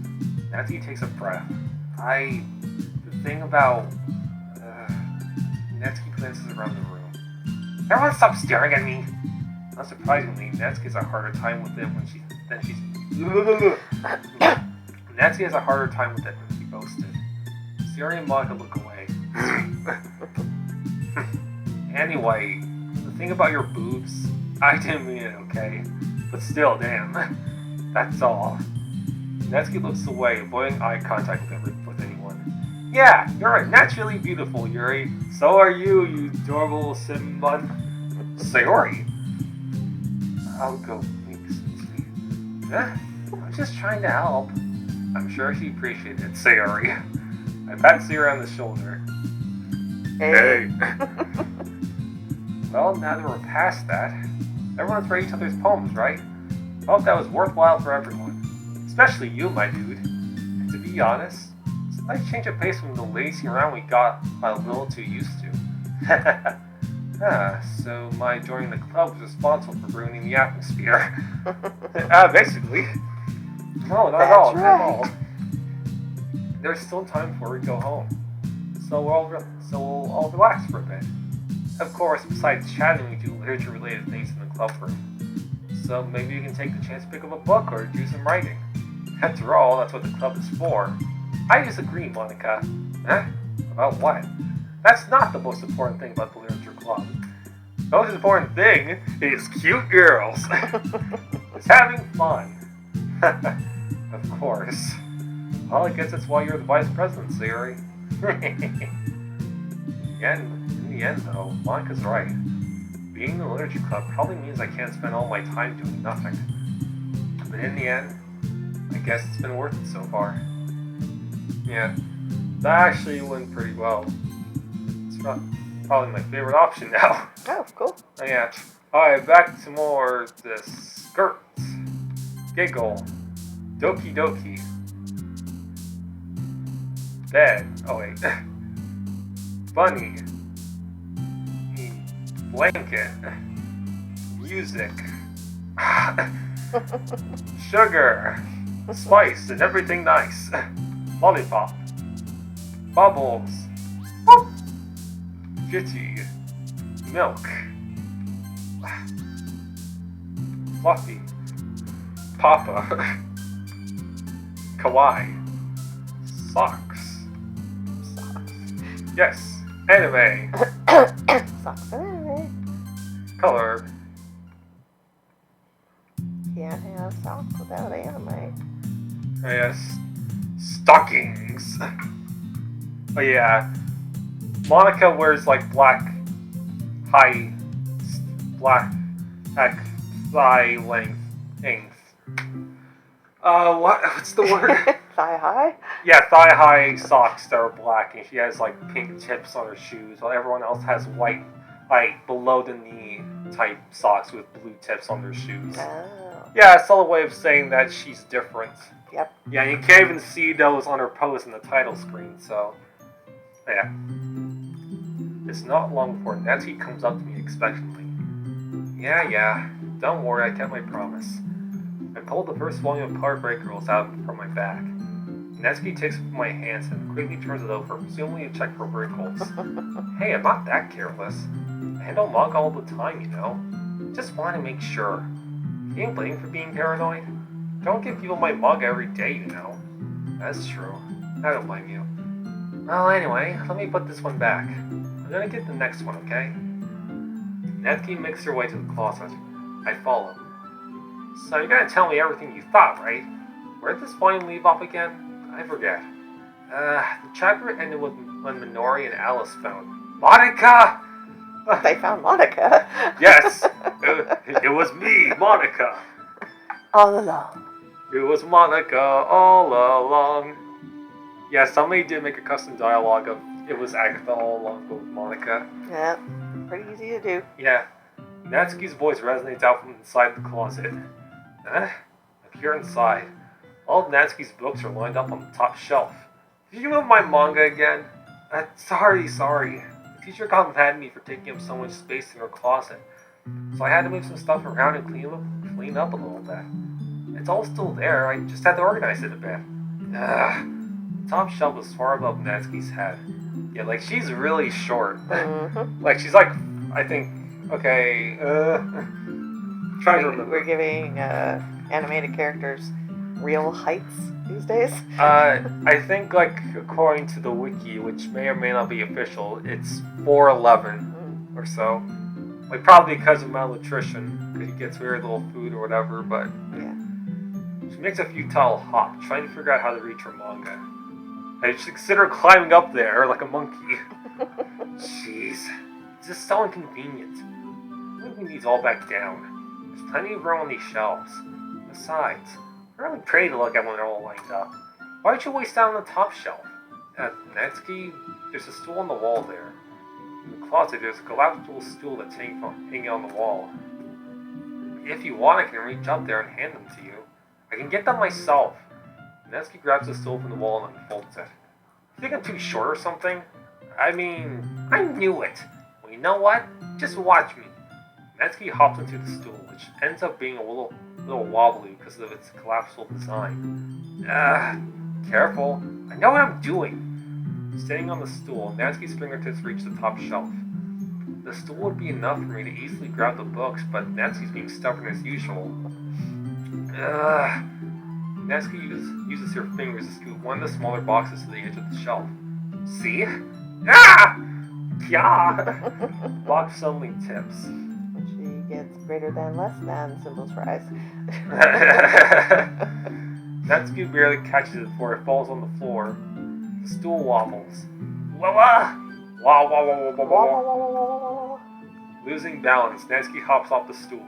Natsuki takes a breath. The thing about... Natsuki glances around the room. Everyone stop staring at me! Not surprisingly, Natsuki has a harder time with it when she's... Natsuki has a harder time with it when she boasted. Sayori and Monica look away. Anyway, the thing about your boobs, I didn't mean it, okay? But still, damn. That's all. Natsuki looks away, avoiding eye contact with anyone. Yeah, you're naturally beautiful, Yuri. So are you, you adorable Simbun. Sayori. I'll go. Huh? I'm just trying to help. I'm sure she appreciated it, Sayori. I pat Sayori on the shoulder. Hey. Well, now that we're past that, everyone's read each other's poems, right? I hope that was worthwhile for everyone. Especially you, my dude. And to be honest, it's a nice change of pace from the lazy around we got a little too used to. So my joining the club was responsible for ruining the atmosphere. Basically. No, not at all. There's still time before we go home. So we'll all relax for a bit. Of course, besides chatting, we do literature-related things in the club room. So maybe you can take the chance to pick up a book or do some writing. After all, that's what the club is for. I disagree, Monica. Huh? About what? That's not the most important thing about the literature club. The most important thing is cute girls. It's having fun. Of course. Well, I guess that's why you're the vice president, Siri. In the end, though, Monica's right. Being in the literature club probably means I can't spend all my time doing nothing. But in the end, I guess it's been worth it so far. Yeah, that actually went pretty well. It's probably my favorite option now. Oh, cool. Oh, yeah. Alright, back to more the skirts. Giggle. Doki doki. Bed. Oh, wait. Bunny. Blanket. Music. Sugar. Spice and everything nice. Lollipop. Bubbles. Jitty. Milk. Fluffy. Papa. Kawaii. Socks. Yes. Anime. Socks and anime. Color. Can't have socks without anime. Yes. Stockings. Oh yeah. Monica wears like black thigh length. What's the word? Thigh high? Yeah, thigh high socks that are black, and she has like pink tips on her shoes, while everyone else has white, like below the knee type socks with blue tips on their shoes. Oh. Yeah, it's all a way of saying that she's different. Yep. Yeah, you can't even see those on her post in the title screen, so yeah. It's not long before Nancy comes up to me expectantly. Yeah, don't worry, I kept my promise. I pulled the first volume of Heartbreak Girls out from my bag. Natsuki takes it from my hands and quickly turns it over, presumably to check for wrinkles. Hey, I'm not that careless. I handle manga all the time, you know. Just want to make sure. You ain't blaming for being paranoid. Don't give people my manga every day, you know. That's true. I don't blame you. Well, anyway, let me put this one back. I'm gonna get the next one, okay? Natsuki makes her way to the closet. I follow. So you're gonna tell me everything you thought, right? Where did this volume leave off again? I forget. The chapter ended with when Minori and Alice found Monica! They found Monica. Yes! It was me, Monica! All along. It was Monica all along. Yeah, somebody did make a custom dialogue of it was Agatha all along with Monica. Yeah, pretty easy to do. Yeah. Natsuki's voice resonates out from inside the closet. Look here inside. All of Natsuki's books are lined up on the top shelf. Did you move my manga again? Sorry. The teacher got mad at me for taking up so much space in her closet. So I had to move some stuff around and clean up a little bit. It's all still there, I just had to organize it a bit. The top shelf is far above Natsuki's head. Yeah, like she's really short. Mm-hmm. Like she's like, I think, okay, trying to remember. We're giving animated characters real heights these days. I think like according to the wiki, which may or may not be official, it's 4'11" or so. Like probably because of malnutrition, because he gets very little food or whatever. But Yeah. she makes a futile hop, trying to figure out how to reach her manga. I should consider climbing up there like a monkey. Jeez, it's just so inconvenient. Moving these all back down. There's plenty of room on these shelves. Besides, they're really pretty to look at when they're all lined up. Why'd you waste down on the top shelf? Natsuki, there's a stool on the wall there. In the closet, there's a collapsible stool that's hanging on the wall. If you want, I can reach up there and hand them to you. I can get them myself. Natsuki grabs the stool from the wall and unfolds it. You think I'm too short or something? I mean, I knew it. Well, you know what? Just watch me. Natsuki hops into the stool, which ends up being a little wobbly because of its collapsible design. Careful. I know what I'm doing. Standing on the stool, Natsuki's fingertips reach the top shelf. The stool would be enough for me to easily grab the books, but Natsuki's being stubborn as usual. Natsuki uses her fingers to scoot one of the smaller boxes to the edge of the shelf. See? Yeah! Box suddenly tips. She gets greater than, less than symbols for eyes. Natsuki barely catches it before it falls on the floor. The stool wobbles. Wah wah! Wah wah wah wah wah wah. Losing balance, Natsuki hops off the stool.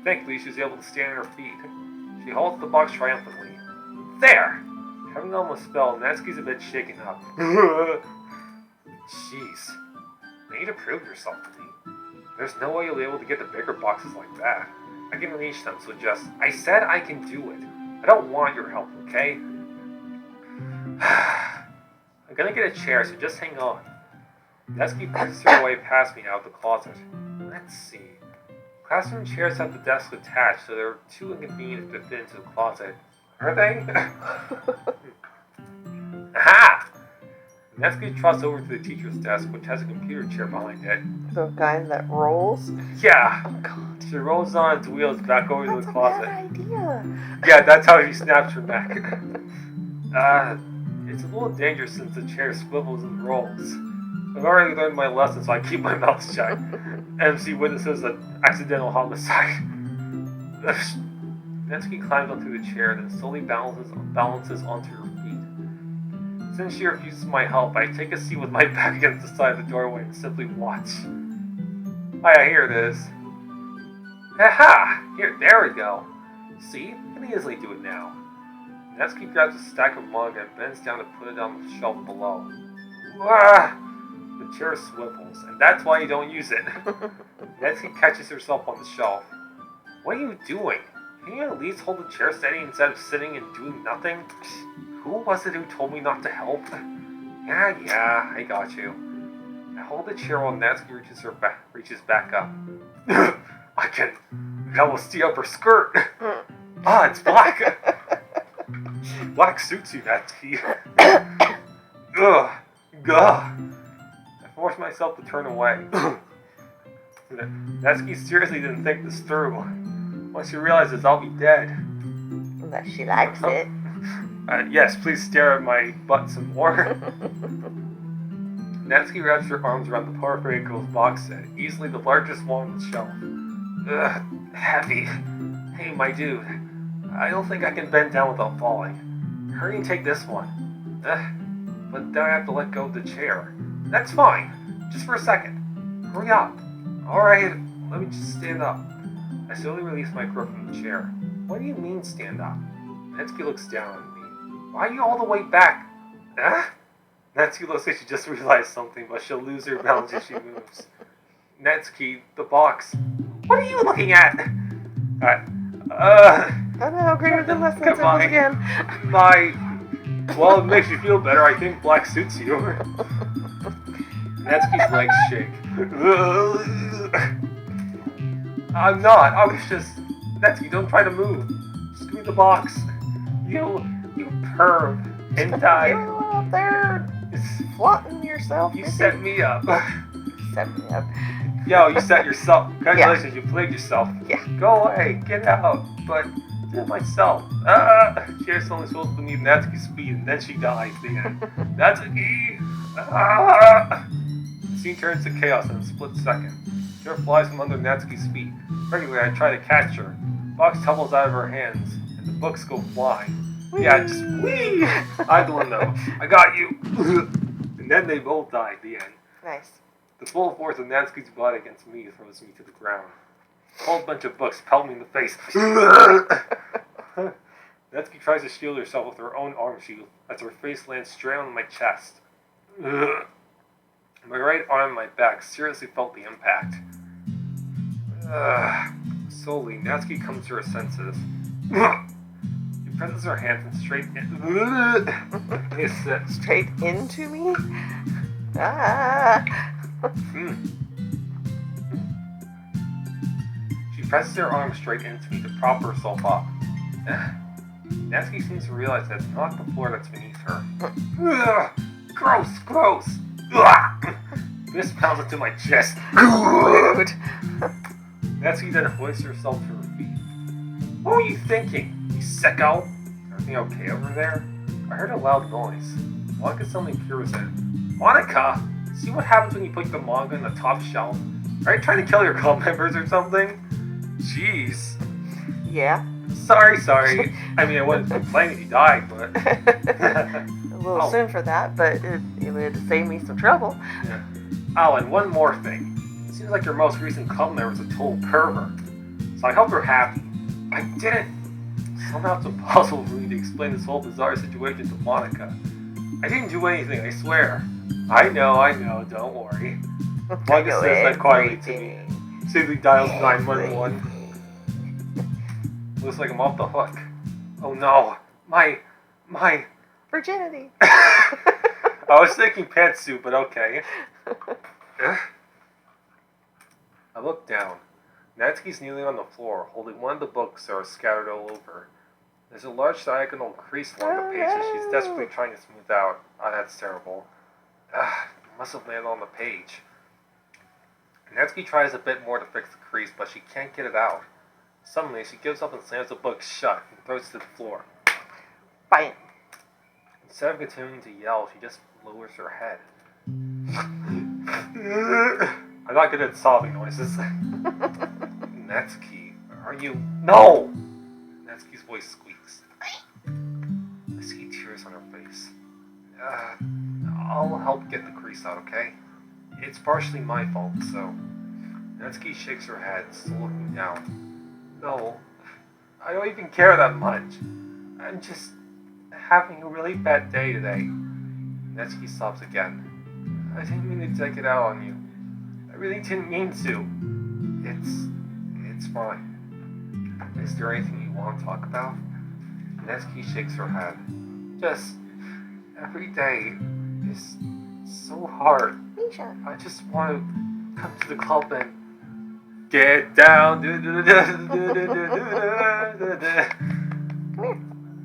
Thankfully, she's able to stand on her feet. She holds the box triumphantly. There! Having almost fell, Natsuki's a bit shaken up. Jeez. You need to prove yourself to me. There's no way you'll be able to get the bigger boxes like that. I can reach them, so I said I can do it. I don't want your help, okay? I'm gonna get a chair, so just hang on. Natsuki pushes her way past me out of the closet. Let's see. Classroom chairs have the desk attached, so they're too inconvenient to fit into the closet. Are they? Aha! Natsuki trots over to the teacher's desk, which has a computer chair behind it. The kind that rolls? Yeah! Oh, God. She rolls on its wheels back over to the closet. That's a bad idea. Yeah, that's how she snaps her neck. It's a little dangerous since the chair swivels and rolls. I've already learned my lesson, so I keep my mouth shut. MC witnesses an accidental homicide. Natsuki climbs onto the chair, then slowly balances onto her feet. Since she refuses my help, I take a seat with my back against the side of the doorway and simply watch. Hi, here it is. Aha! There we go. See? I can easily do it now. Natsuki grabs a stack of manga and bends down to put it on the shelf below. Ah! The chair swivels, and that's why you don't use it. Natsuki catches herself on the shelf. What are you doing? Can you at least hold the chair steady instead of sitting and doing nothing? Who was it who told me not to help? Yeah, I got you. I hold the chair while Natsuki reaches back up. I can almost see up her skirt. Ah, it's black. Black suits you, Natsuki. Ugh. I force myself to turn away. Natsuki seriously didn't think this through. Once she realizes I'll be dead. That she likes it. Yes, please stare at my butt some more. Natsuki wraps her arms around the Parfait Girl's box set, easily the largest one on the shelf. Ugh, heavy. Hey, my dude. I don't think I can bend down without falling. Hurry and take this one. But then I have to let go of the chair. That's fine. Just for a second. Hurry up. Alright, let me just stand up. I slowly release my grip from the chair. What do you mean, stand up? Natsuki looks down at me. Why are you all the way back? Natsuki looks like she just realized something, but she'll lose her balance if she moves. Natsuki, the box. What are you looking at? Oh no, greater than, less than symbols again. Well, it makes you feel better. I think black suits you. Natsuki's legs shake. I'm not. I was just... Natsuki, don't try to move. Screw the box. You perv. Hentai. You're the one up there flaunting yourself. You set me up. Set me up. Yo, you set yourself. Congratulations, you played yourself. Yeah. Go away. Get out. But... myself. Chair's only supposed to beneath Natsuki's feet, and then she dies. The end. Natsuki! The scene turns to chaos in a split second. Chair flies from under Natsuki's feet. Regularly, I try to catch her. The box tumbles out of her hands, and the books go flying. Whee! Yeah, just whee! I don't know. I got you. And then they both die. The end. Nice. The full force of Natsuki's body against me throws me to the ground. A whole bunch of books pelt me in the face. Natsuki tries to shield herself with her own arm shield as her face lands straight on my chest. My right arm and my back seriously felt the impact. Slowly, Natsuki comes to her senses. She presses her hands and straight Straight into me? She presses her arm straight into me to prop herself up. Natsuki seems to realize that it's not the floor that's beneath her. Gross! This pounds into my chest. Rude. Natsuki then hoists herself to her feet. What were you thinking, you sicko? Everything okay over there? I heard a loud noise. Monica suddenly peers in. Monica! See what happens when you put the manga in the top shelf? Are you trying to kill your club members or something? Jeez. Yeah. Sorry. I mean, I wouldn't complain if you died, but... A little soon for that, but it would save me some trouble. Yeah. Oh, and one more thing. It seems like your most recent club member is a total pervert. So I hope you're happy. I didn't. Somehow it's impossible for me to explain this whole bizarre situation to Monica. I didn't do anything, I swear. I know, don't worry. Monica says that quietly to me. Simply dials 911. Looks like I'm off the hook. Oh no. My... Virginity. I was thinking pantsuit, but okay. I look down. Natsuki's kneeling on the floor, holding one of the books that are scattered all over. There's a large diagonal crease along the page that she's desperately trying to smooth out. Oh, that's terrible. It must have landed on the page. Natsuki tries a bit more to fix the crease, but she can't get it out. Suddenly, she gives up and slams the book shut and throws it to the floor. Bam. Instead of continuing to yell, she just lowers her head. I'm not good at sobbing noises. Natsuki, are you... No! Natsuki's voice squeaks. I see tears on her face. I'll help get the crease out, okay? It's partially my fault, so... Natsuki shakes her head, still looking down. No, I don't even care that much. I'm just having a really bad day today. Natsuki sobs again. I didn't mean to take it out on you. I really didn't mean to. It's fine. Is there anything you want to talk about? Natsuki shakes her head. Just, every day is so hard. Misha. I just want to come to the club and get down. Come here.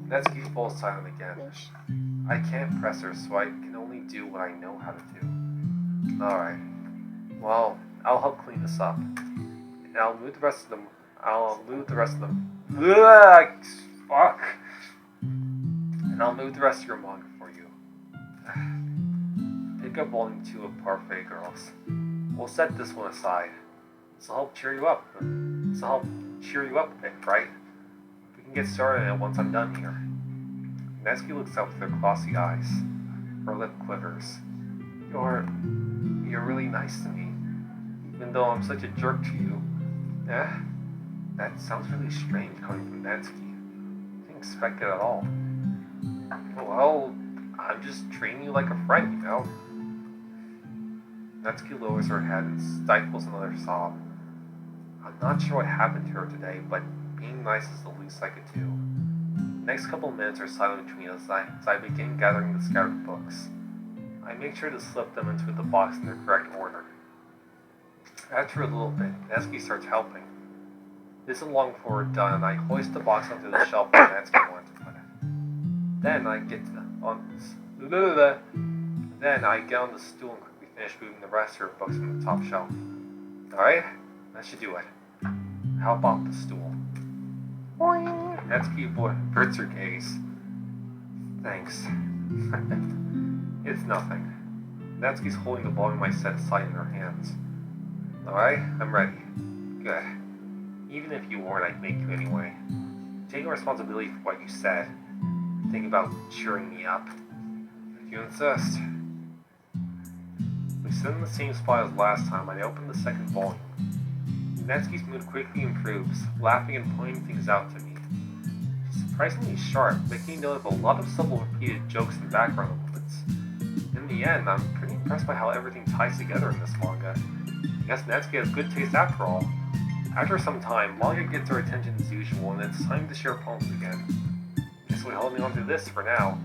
Natsuki falls silent again. Mish. I can't press her, so I can only do what I know how to do. Alright. Well, I'll help clean this up. And I'll move the rest of them. Ugh, fuck. And I'll move the rest of your manga for you. Pick up volume 2 of Parfait Girls. We'll set this one aside. This'll help cheer you up. A bit, right? We can get started on it once I'm done here. Natsuki looks up with her glossy eyes. Her lip quivers. You're really nice to me. Even though I'm such a jerk to you. That sounds really strange coming from Natsuki. I didn't expect it at all. Well, I'm just treating you like a friend, you know? Natsuki lowers her head and stifles another sob. I'm not sure what happened to her today, but being nice is the least I could do. The next couple of minutes are silent between us as I begin gathering the scattered books. I make sure to slip them into the box in their correct order. After a little bit, Natsuki starts helping. This is long before we're done, and I hoist the box onto the shelf where Natsuki wanted to put it. Then I get on the stool and quickly finish moving the rest of her books from the top shelf. Alright, that should do it. How about the stool? Boing. Natsuki averts her gaze. Thanks. It's nothing. Natsuki's holding the volume I set aside in her hands. Alright, I'm ready. Good. Even if you weren't, I'd make you anyway. Taking responsibility for what you said. Think about cheering me up. If you insist. We sit in the same spot as last time, and I open the second volume. Natsuki's mood quickly improves, laughing and pointing things out to me. She's surprisingly sharp, making note of a lot of subtle repeated jokes and background movements. In the end, I'm pretty impressed by how everything ties together in this manga. I guess Natsuki has good taste after all. After some time, manga gets her attention as usual, and it's time to share poems again. Guess we're holding on to this for now.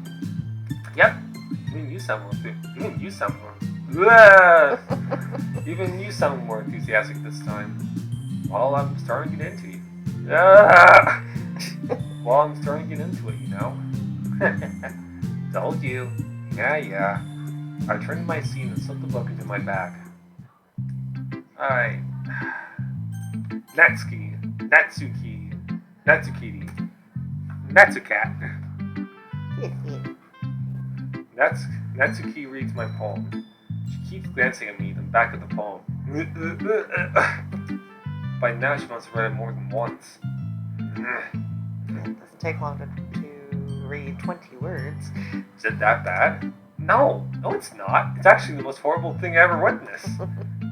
Yep, even you sound more enthusiastic this time. Well, I'm starting to get into you. Well, I'm starting to get into it, you know. Told you. Yeah. I turned in my seat and slipped the book into my bag. Alright. Natsukat. Natsuki reads my poem. She keeps glancing at me, then back at the poem. By now, she must have read it more than once. It doesn't take long to read 20 words. Is it that bad? No, it's not. It's actually the most horrible thing I ever witnessed.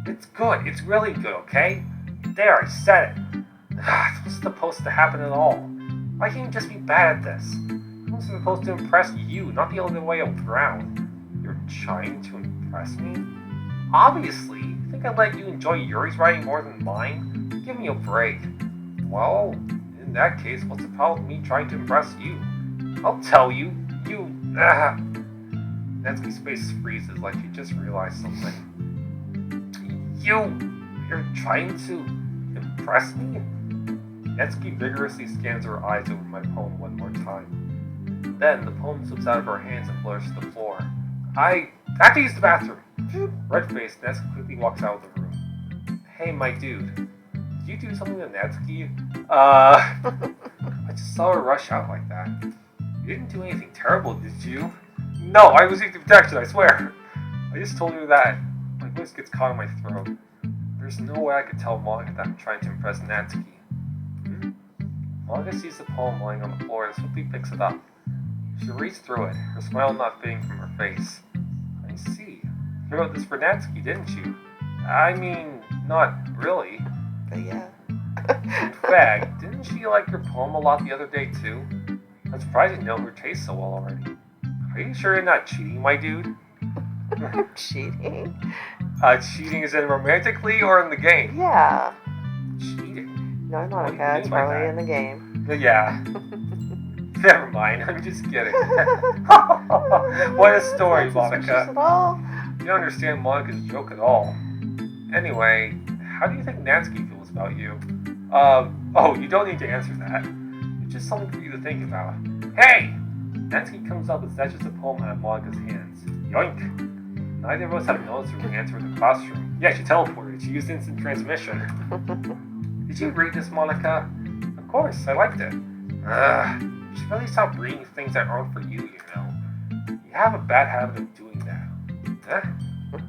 It's good. It's really good, okay? There, I said it. This was supposed to happen at all. Why can't you just be bad at this? I'm supposed to impress you, not the other way around. You're trying to impress me? Obviously. You think I'd let you enjoy Yuri's writing more than mine? Give me a break. Well, in that case, what's the problem with me trying to impress you? I'll tell you. Natsuki's face freezes like she just realized something. You're trying to impress me? Natsuki vigorously scans her eyes over my poem one more time. Then the poem slips out of her hands and flutters to the floor. I have to use the bathroom. Red-faced, Natsuki quickly walks out of the room. Hey, my dude. Did you do something to Natsuki? I just saw her rush out like that. You didn't do anything terrible, did you? No, I received protection, I swear. I just told her that. My voice gets caught in my throat. There's no way I could tell Monica that I'm trying to impress Natsuki. Monica sees the poem lying on the floor and swiftly picks it up. She reads through it, her smile not fading from her face. I see. You wrote this for Natsuki, didn't you? I mean, not really. But yeah. In fact, didn't she like your poem a lot the other day too? I'm surprised you know her taste so well already. Are you sure you're not cheating, my dude? Cheating? Cheating is in romantically or in the game? Yeah. Cheating? No, What do you Monica, it's mean by probably that? in the game. Yeah. Never mind, I'm just kidding. What a story, Monica. At all. You don't understand Monica's joke at all. Anyway, how do you think Natsuki feels about you? Oh, you don't need to answer that. It's just something for you to think about. Hey! Natsuki comes up and snatches the poem out of Monica's hands. Yoink! Neither of us have noticed her re-enter the classroom. Yeah, she teleported. She used instant transmission. Did you read this, Monica? Of course, I liked it. You should really stop reading things that aren't for you, you know. You have a bad habit of doing that.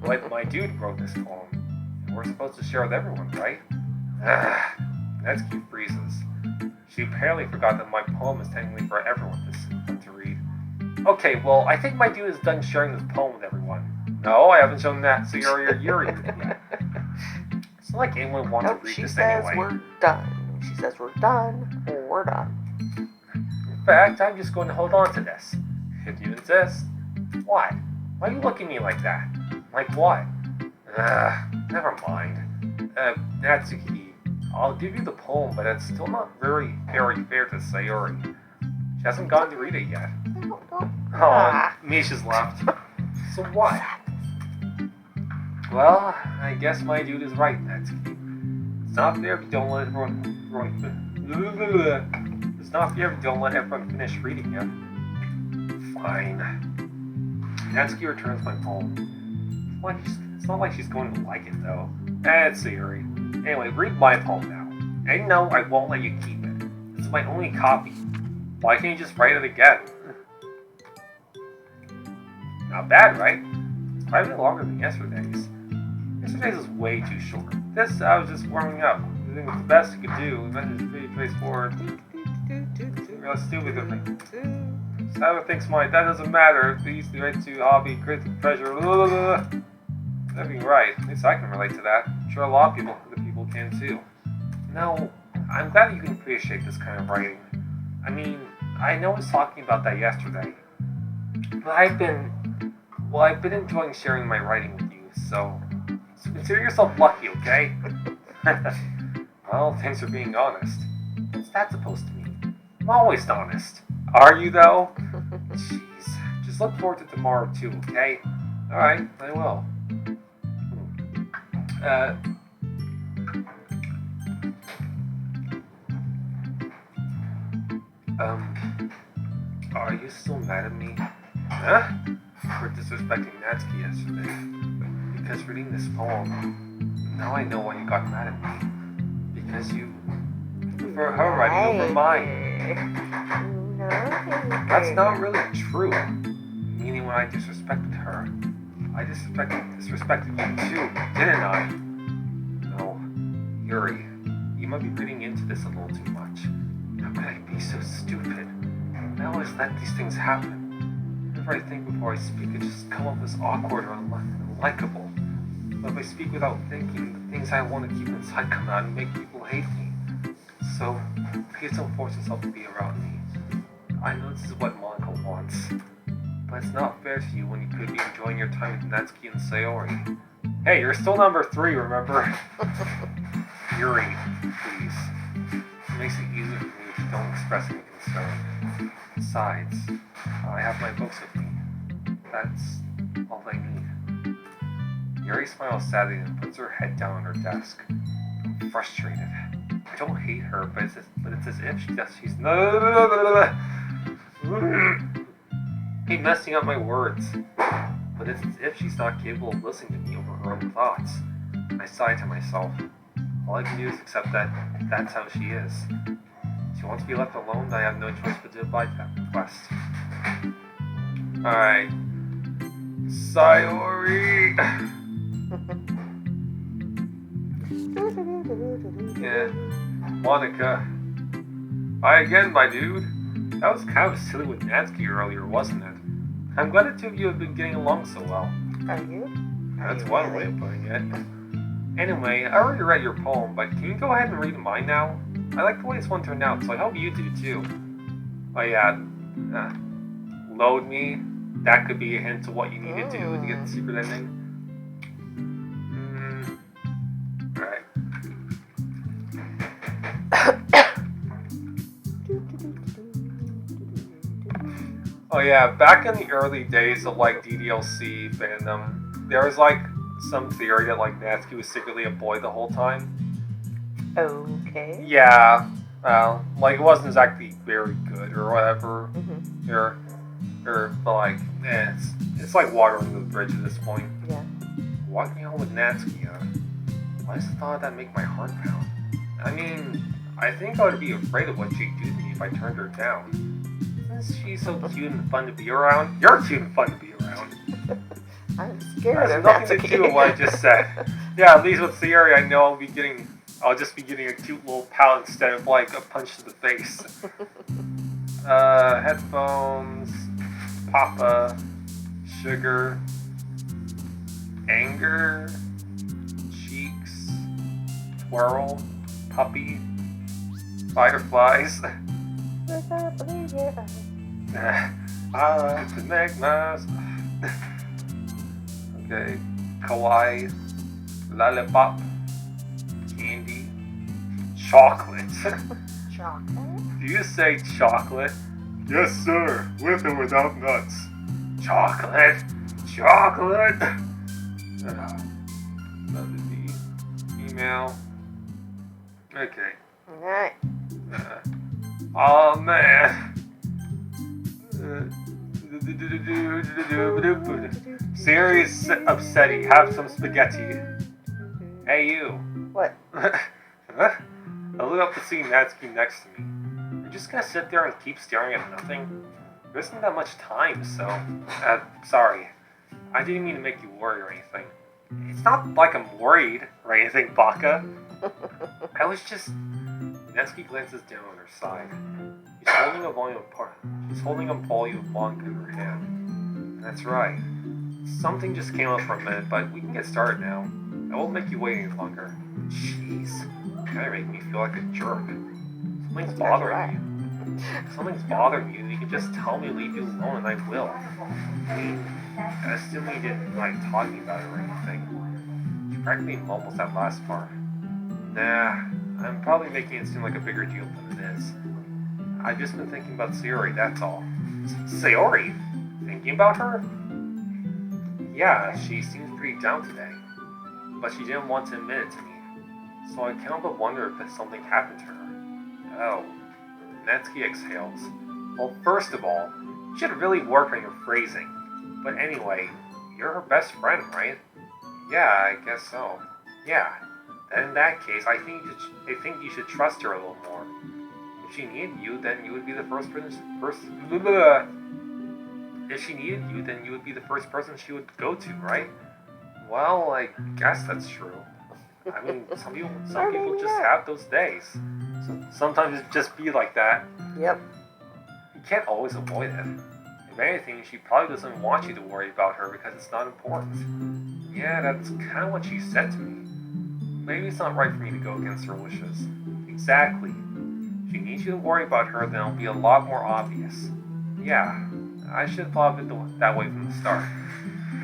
But my dude wrote this poem, and we're supposed to share with everyone, right? Natsuki freezes. She apparently forgot that my poem is technically for everyone to read. Okay, well, I think my dude is done sharing this poem with everyone. No, I haven't shown Natsuki or Yuri yet. It's not like anyone wants to read this anyway. She says we're done. She says we're done. We're done. In fact, I'm just going to hold on to this. If you insist. Why? Why are you looking at me like that? Like what? Never mind. Natsuki, I'll give you the poem, but it's still not very fair to Sayori. She hasn't gotten to read it yet. Oh, Misha's left. So what? Well, I guess my dude is right, Natsuki. It's not fair if you don't let everyone It's not fair if you don't let everyone finish reading it. Fine. Natsuki returns my poem. It's not like she's going to like it, though. It's Sayori. Anyway, read my poem now. And no, I won't let you keep it. This is my only copy. Why can't you just write it again? Not bad, right? It's quite a bit longer than yesterday's. Yesterday's was way too short. This, I was just warming up. I think it's the best you could do. The message is pretty straightforward. Real stupid of me. Simon thinks that doesn't matter. These the right to hobby, creative pleasure. That'd be right. At least I can relate to that. I'm sure a lot of other people can too. No, I'm glad you can appreciate this kind of writing. I mean, I know I was talking about that yesterday. But I've been enjoying sharing my writing with you, so consider yourself lucky, okay? Well, thanks for being honest. What's that supposed to mean? I'm always honest. Are you, though? Jeez. Just look forward to tomorrow, too, okay? Alright, I will. Are you still mad at me? Huh? For disrespecting Natsuki yesterday. Because reading this poem, now I know why you got mad at me. Because you prefer her writing over mine. That's not really true. Meaning when I disrespected her, I disrespected you too, didn't I? No, Yuri, you might be reading into this a little too much. How could I be so stupid? I always let these things happen. Whenever I think before I speak, it just comes off as awkward or unlikable. But if I speak without thinking, the things I want to keep inside come out and make people hate me. So, please don't force yourself to be around me. I know this is what Monica wants, but it's not fair to you when you could be enjoying your time with Natsuki and Sayori. Hey, you're still number 3, remember? Yuri, please. It makes it easier for me if you don't express any concern. Besides, I have my books with me. That's all I need. Yuri smiles sadly and puts her head down on her desk. I'm frustrated. I don't hate her, but it's as if she's keep messing up my words. But it's as if she's not capable of listening to me over her own thoughts. I sigh to myself. All I can do is accept that that's how she is. If she wants to be left alone, then I have no choice but to abide that request. Alright. Sayori! Yeah. Monica. Hi again, my dude. That was kind of silly with Natsuki earlier, wasn't it? I'm glad the two of you have been getting along so well. Are you? That's one way of putting it. Anyway, I already read your poem, but can you go ahead and read mine now? I like the way this one turned out, so I hope you do too. Oh yeah, load me. That could be a hint to what you need to do to get the secret ending. Alright. Oh yeah, back in the early days of like DDLC fandom, there was like some theory that like Natsuki was secretly a boy the whole time. Okay. Yeah, well, like it wasn't exactly very good or whatever. But like, it's like water under the bridge at this point. Yeah. Walking home with Natsuki, why does the thought of that make my heart pound? I mean, I think I would be afraid of what she'd do to me if I turned her down. Isn't she so cute and fun to be around? You're cute and fun to be around. I'm scared of nothing to do with what I just said. Yeah, at least with Sayori, I know I'll just be getting a cute little pal instead of like a punch to the face. Headphones, Papa, sugar, anger, cheeks, twirl, puppy, fireflies. I like to make my... Okay, kawaii, lollipop, candy, chocolate. Chocolate? Do you say chocolate? Yes, sir, with or without nuts. Chocolate! Chocolate! Another D. Email. Okay. Alright. Oh man. Serious upsetty. Have some spaghetti. Hey you. What? I look up to see Natsuki next to me. You're just gonna sit there and keep staring at nothing? There isn't that much time, so... sorry. I didn't mean to make you worry or anything. It's not like I'm worried or anything, Baka. I was just... Natsuki glances down on her side. She's holding a volume of manga in her hand. That's right. Something just came up for a minute, but we can get started now. I won't make you wait any longer. Jeez. You're gonna make me feel like a jerk. Something's bothering you. Something's bothering you, and you can just tell me to leave you alone, and I will. I mean, assuming you didn't like talking about it or anything. She practically mumbles that last part. Nah, I'm probably making it seem like a bigger deal than it is. I've just been thinking about Sayori, that's all. Sayori? Thinking about her? Yeah, she seems pretty down today. But she didn't want to admit it to me. So I can't but wonder if something happened to her. Oh. Natsuki exhales. Well, first of all, you should really work on your phrasing. But anyway, you're her best friend, right? Yeah, I guess so. Yeah. Then in that case, I think you should trust her a little more. If she needed you, then you would be the first person. If she needed you, then you would be the first person she would go to, right? Well, I guess that's true. I mean, some people just have those days. So sometimes it just be like that. Yep. You can't always avoid it. If anything, she probably doesn't want you to worry about her because it's not important. Yeah, that's kind of what she said to me. Maybe it's not right for me to go against her wishes. Exactly. If she needs you to worry about her, then it'll be a lot more obvious. Yeah, I should have thought of it that way from the start.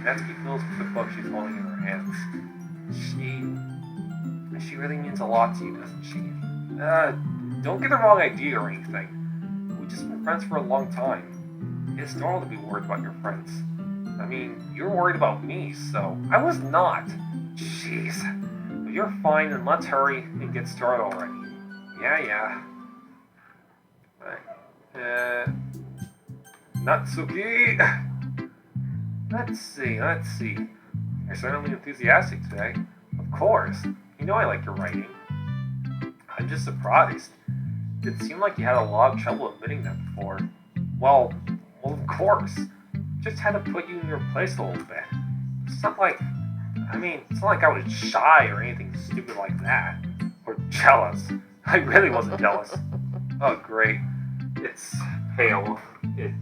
Natsuki feels with the book she's holding in her hands. She really means a lot to you, doesn't she? Don't get the wrong idea or anything. We've just been friends for a long time. It's normal to be worried about your friends. I mean, you're worried about me, so I was not. Jeez. But you're fine, and let's hurry and get started already. Yeah. Right. Natsuki! Let's see. You're certainly enthusiastic today. Of course. You know I like your writing. I'm just surprised. It seemed like you had a lot of trouble admitting that before. Well, of course. Just had to put you in your place a little bit. It's not like I was shy or anything stupid like that. Or jealous. I really wasn't jealous. Oh, great. It's pale. It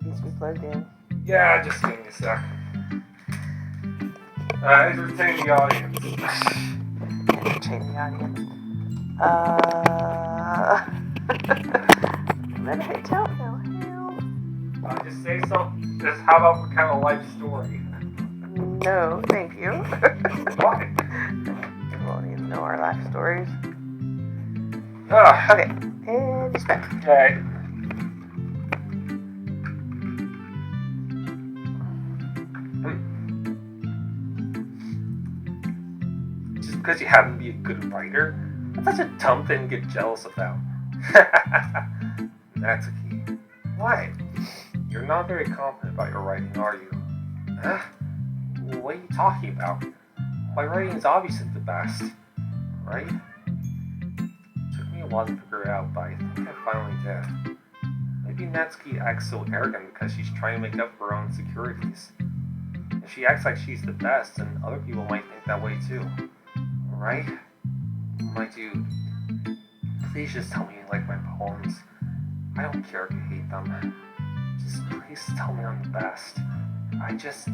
needs to be plugged in. Yeah, just give me a sec. Entertain the audience. Entertain the audience. Meditate, tell now. Just say something. Just how about what kind of life story? No, thank you. Why? People need to know our life stories. Ugh. Okay, and he's back. Okay. Just because you happen to be a good writer, that's such a dumb thing to get jealous about. Natsuki. What? You're not very confident about your writing, are you? Huh? What are you talking about? My writing is obviously the best, right? It took me a while to figure it out, but I think I finally did. Maybe Natsuki acts so arrogant because she's trying to make up for her own insecurities. If she acts like she's the best, then other people might think that way too. Right? My dude, please just tell me you like my poems. I don't care if you hate them. Just please tell me I'm the best. I just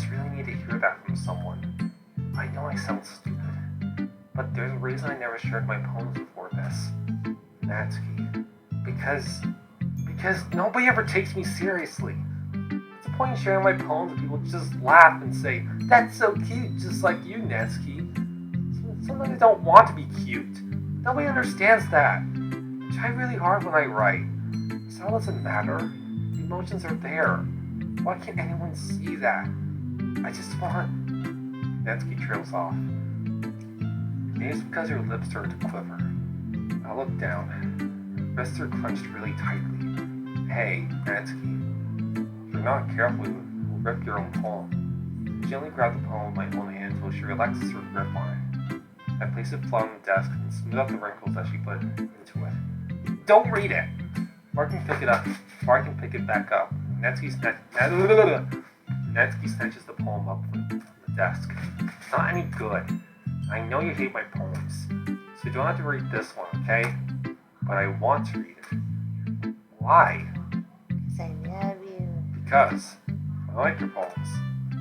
really need to hear that from someone. I know I sound stupid, but there's a reason I never shared my poems before this. Natsuki. Because nobody ever takes me seriously. What's the point in sharing my poems if people just laugh and say, "That's so cute, just like you, Natsuki." Sometimes I don't want to be cute. Nobody understands that. I try really hard when I write. Style doesn't matter. The emotions are there. Why can't anyone see that? I just want... Natsuki trails off. Maybe it's because her lips start to quiver. I look down. Her fists are clenched really tightly. Hey, Natsuki. If you're not careful, you'll rip your own poem. I gently grab the poem with my own hand until she relaxes her grip on it. I place it flat on the desk and smooth out the wrinkles as she put into it. Don't read it! Before I can pick it back up, Natsuki snatches the poem up from the desk. It's not any good. I know you hate my poems, so you don't have to read this one, okay? But I want to read it. Why? Because I love you. Because I like your poems.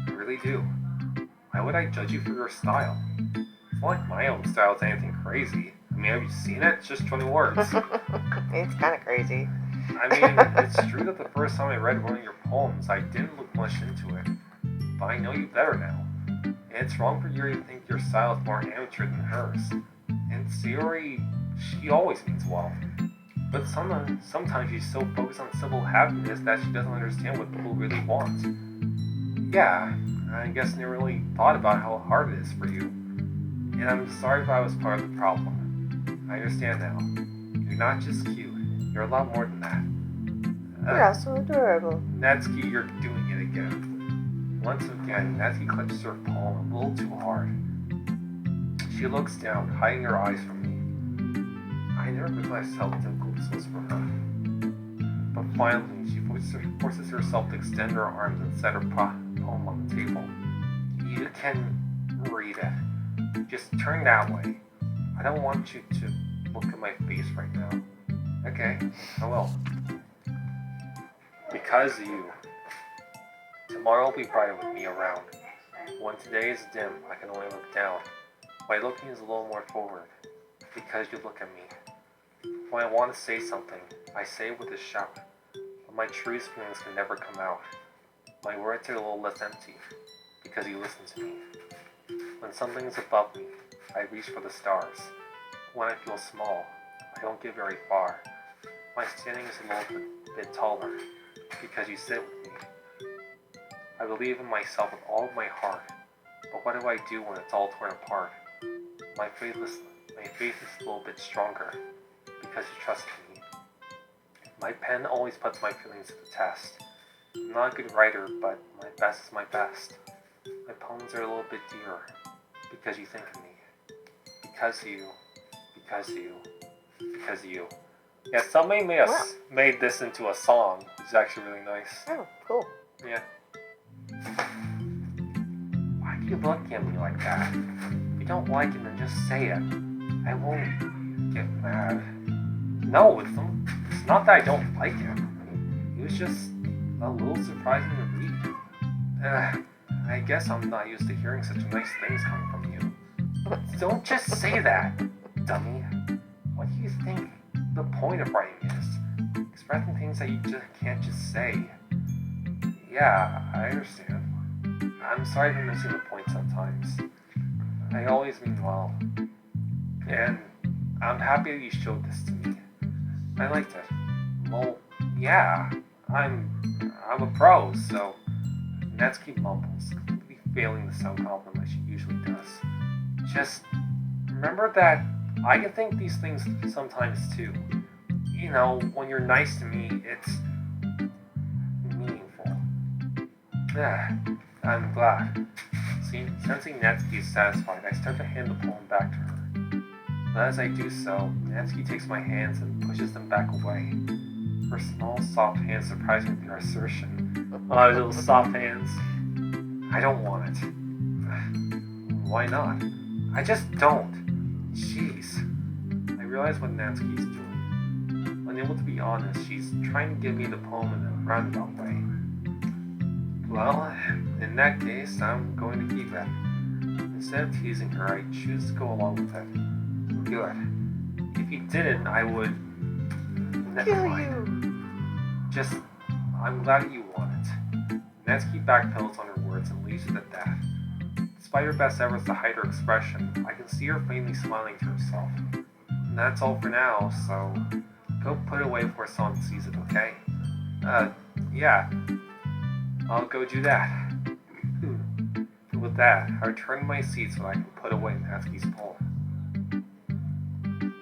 I really do. Why would I judge you for your style? It's not like my own style is anything crazy. I mean, have you seen it? It's just 20 words. It's kind of crazy. I mean, it's true that the first time I read one of your poems, I didn't look much into it. But I know you better now. And it's wrong for you to think your style is more amateur than hers. In theory, she always means well. But sometimes she's so focused on simple happiness that she doesn't understand what people really want. Yeah, I guess I never really thought about how hard it is for you. And I'm sorry if I was part of the problem. I understand now. You're not just cute. You're a lot more than that. You're also adorable. Natsuki, you're doing it again. Once again, Natsuki clutches her palm a little too hard. She looks down, hiding her eyes from me. I never realized how difficult this was for her. But Finally, she forces herself to extend her arms and set her poem on the table. You can read it. Just turn that way. I don't want you to look at my face right now. Okay, I will. Because you. Tomorrow will be brighter with me around. When today is dim, I can only look down. My looking is a little more forward. Because you look at me. When I want to say something, I say it with a shout. But my truest feelings can never come out. My words are a little less empty. Because you listen to me. When something is above me, I reach for the stars. When I feel small, I don't get very far. My standing is a little bit taller, because you sit with me. I believe in myself with all of my heart, but what do I do when it's all torn apart? My faith is a little bit stronger, because you trust me. My pen always puts my feelings to the test. I'm not a good writer, but my best is my best. My poems are a little bit dearer, because you think of me. Because you. Yeah, somebody made this into a song, which is actually really nice. Oh, cool. Yeah. Why do you look at me like that? If you don't like it, then just say it. I won't get mad. No, it's not that I don't like it. It was just a little surprising to read. I guess I'm not used to hearing such nice things coming from you. Don't just say that, dummy. What do you think the point of writing is? Expressing things that you just can't just say. Yeah, I understand. I'm sorry for missing the point sometimes. I always mean well. And I'm happy that you showed this to me. I liked it. Well, yeah, I'm a pro, so Natsuki mumbles, completely failing the sound compliment she usually does. Just remember that I can think these things sometimes too. You know, when you're nice to me, it's meaningful. I'm glad. Sensing Natsuki is satisfied, I start to hand the poem back to her. But as I do so, Natsuki takes my hands and pushes them back away. Her small, soft hands surprise me with their assertion. Oh, those little soft hands. I don't want it. Why not? I just don't. Jeez. I realize what Natsuki's doing. Unable to be honest, she's trying to give me the poem in a roundabout way. Well, in that case, I'm going to keep it. Instead of teasing her, I choose to go along with it. Good. If you didn't, I would... Never mind. Just, I'm glad you want it. Natsuki backpedals on her words and leaves it at that. Despite her best efforts to hide her expression, I can see her faintly smiling to herself. And that's all for now, so go put it away before someone sees it, okay? Yeah. I'll go do that. With that, I return to my seat so I can put away Natsuki's poem.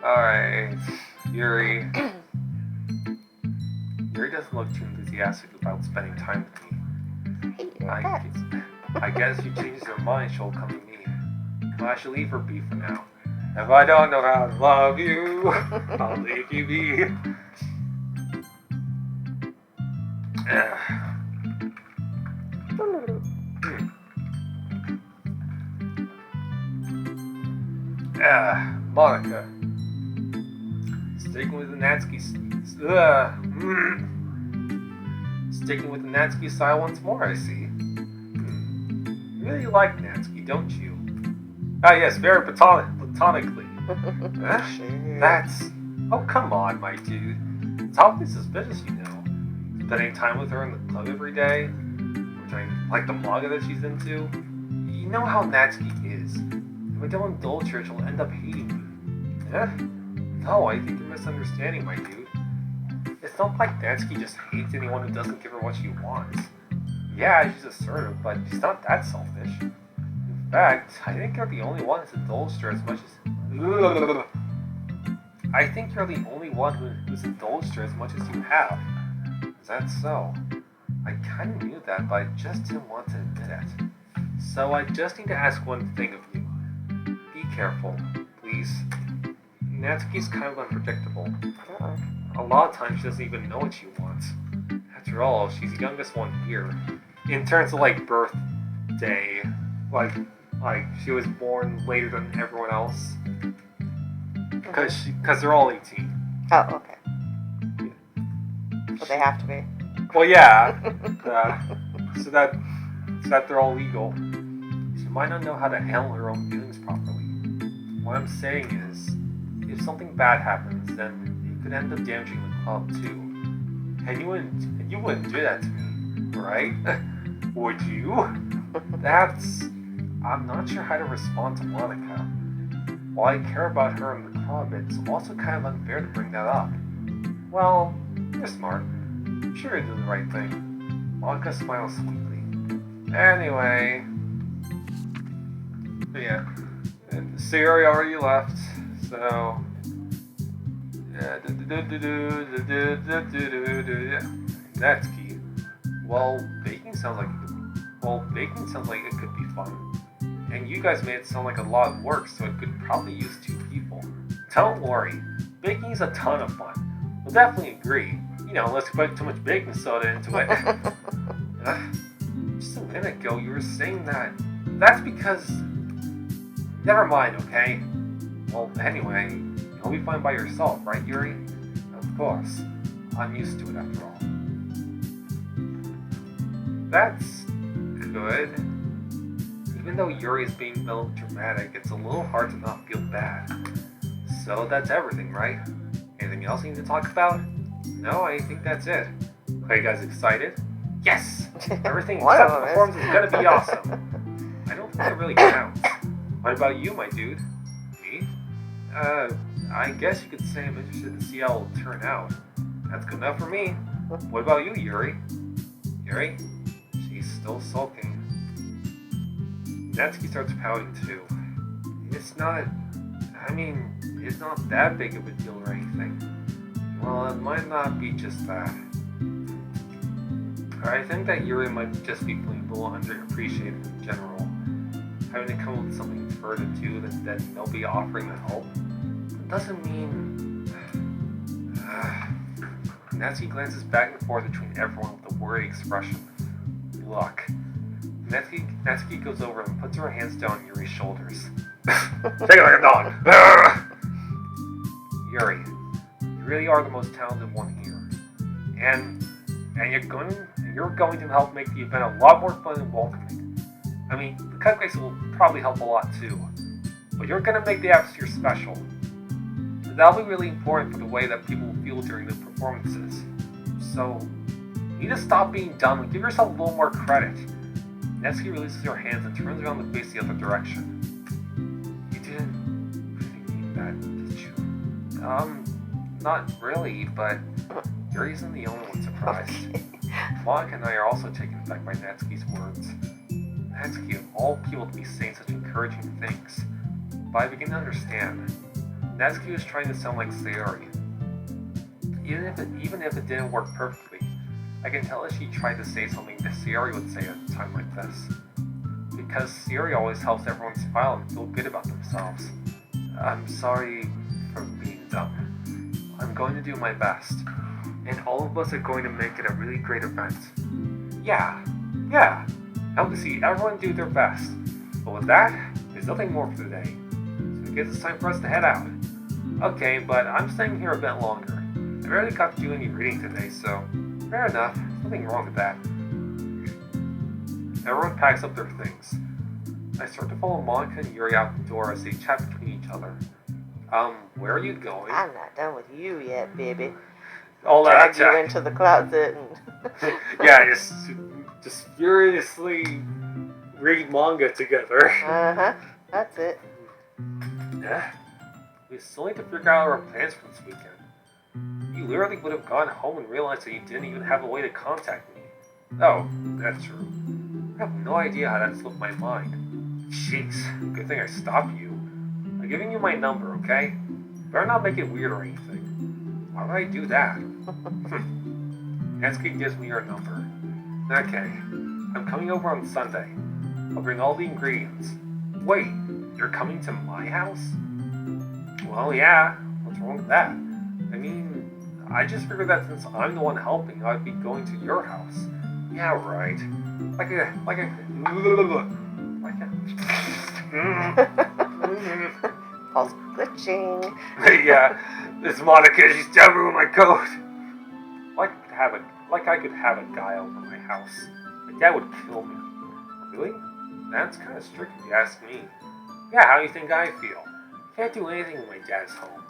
Alright, Yuri. Yuri doesn't look too enthusiastic about spending time with me. I guess you change your mind, she'll come to me. But I should leave her be for now. If I don't know how to love you, I'll leave you be. Monica. Sticking with the Natsuki style once more, I see. You really like Natsuki, don't you? Ah, yes, very platonically. That's... Oh, come on, my dude. It's awfully suspicious, you know. Spending time with her in the club every day, which I like the manga that she's into. You know how Natsuki is. If I don't indulge her, she'll end up hating me. No, I think you're misunderstanding, my dude. It's not like Natsuki just hates anyone who doesn't give her what she wants. Yeah, she's assertive, but she's not that selfish. In fact, I think you're the only one who's indulged her as much as... I think you're the only one who's indulged her as much as you have. Is that so? I kinda knew that, but I just didn't want to admit it. So I just need to ask one thing of you. Be careful, please. Natsuki's kind of unpredictable. A lot of times she doesn't even know what she wants. After all, she's the youngest one here. In terms of like birthday, like she was born later than everyone else. Because they're all 18. Oh, okay. So they have to be. Well, yeah. So that they're all legal. She might not know how to handle her own feelings properly. What I'm saying is, if something bad happens, then it could end up damaging the club too. And you wouldn't do that to me, right? Would you? I'm not sure how to respond to Monica. While I care about her and the club, it's also kind of unfair to bring that up. Well, you're smart. I'm sure you do the right thing. Monica smiles sweetly. Anyway. But yeah. Sayori already left, so... Natsuki. Well, baking sounds like it could be fun. And you guys made it sound like a lot of work, so it could probably use 2 people. Don't worry, baking's a ton of fun. We'll definitely agree. Unless you put too much baking soda into it. Just a minute ago, you were saying that. That's because... Never mind, okay? Well, anyway, you'll be fine by yourself, right, Yuri? Of course. I'm used to it after all. That's good. Even though Yuri is being melodramatic, it's a little hard to not feel bad. So that's everything, right? Anything else you need to talk about? No, I think that's it. Are you guys excited? Yes! Everything except the performance is gonna be awesome. I don't think it really counts. What about you, my dude? Me? I guess you could say I'm interested to see how it'll turn out. That's good enough for me. What about you, Yuri? Yuri? She's still sulking. Natsuki starts pouting too. It's not that big of a deal or anything. Well, it might not be just that. I think that Yuri might just be feeling a little underappreciated in general. Having to come up with something for her to do that then they'll be offering to help. It doesn't mean... Natsuki glances back and forth between everyone with a worried expression. Look. Natsuki goes over and puts her hands down Yuri's shoulders. Take it like a dog! Yuri, you really are the most talented one here. And you're going to help make the event a lot more fun and welcoming. I mean, the cupcakes will probably help a lot too. But you're going to make the atmosphere special. And that'll be really important for the way that people will feel during the performances. So, you need to stop being dumb and give yourself a little more credit. Natsuki releases her hands and turns around to face the other direction. You didn't really mean that, did you? Not really, but Yuri isn't the only one surprised. Monica and I are also taken aback by Natsuki's words. Natsuki, of all people to be saying such encouraging things. But I begin to understand. Natsuki was trying to sound like Sayori. Even if it didn't work perfectly, I can tell that she tried to say something that Sayori would say at a time like this. Because Sayori always helps everyone smile and feel good about themselves. I'm sorry for being dumb. I'm going to do my best. And all of us are going to make it a really great event. Yeah. I hope to see everyone do their best. But with that, there's nothing more for today. So I guess it's time for us to head out. Okay, but I'm staying here a bit longer. I rarely got to do any reading today, so fair enough. Nothing wrong with that. Everyone packs up their things. I start to follow Monica and Yuri out the door as they chat between each other. Where are you going? I'm not done with you yet, baby. All that drag you into the closet and... Yeah, just furiously read manga together. That's it. Yeah. We still need to figure out our plans for this weekend. You literally would have gone home and realized that you didn't even have a way to contact me. Oh, that's true. I have no idea how that slipped my mind. Jeez, good thing I stopped you. I'm giving you my number, okay? Better not make it weird or anything. Why would I do that? Natsuki gives me your number. Okay, I'm coming over on Sunday. I'll bring all the ingredients. Wait, you're coming to my house? Well, yeah. What's wrong with that? I mean, I just figured that since I'm the one helping, I'd be going to your house. Yeah, right. Like a... Paul's glitching. Yeah, this Monica, she's jabbing with my coat. Like I could have a guy over my house. My dad would kill me. Really? That's kind of strict if you ask me. Yeah, how do you think I feel? Can't do anything when my dad's home.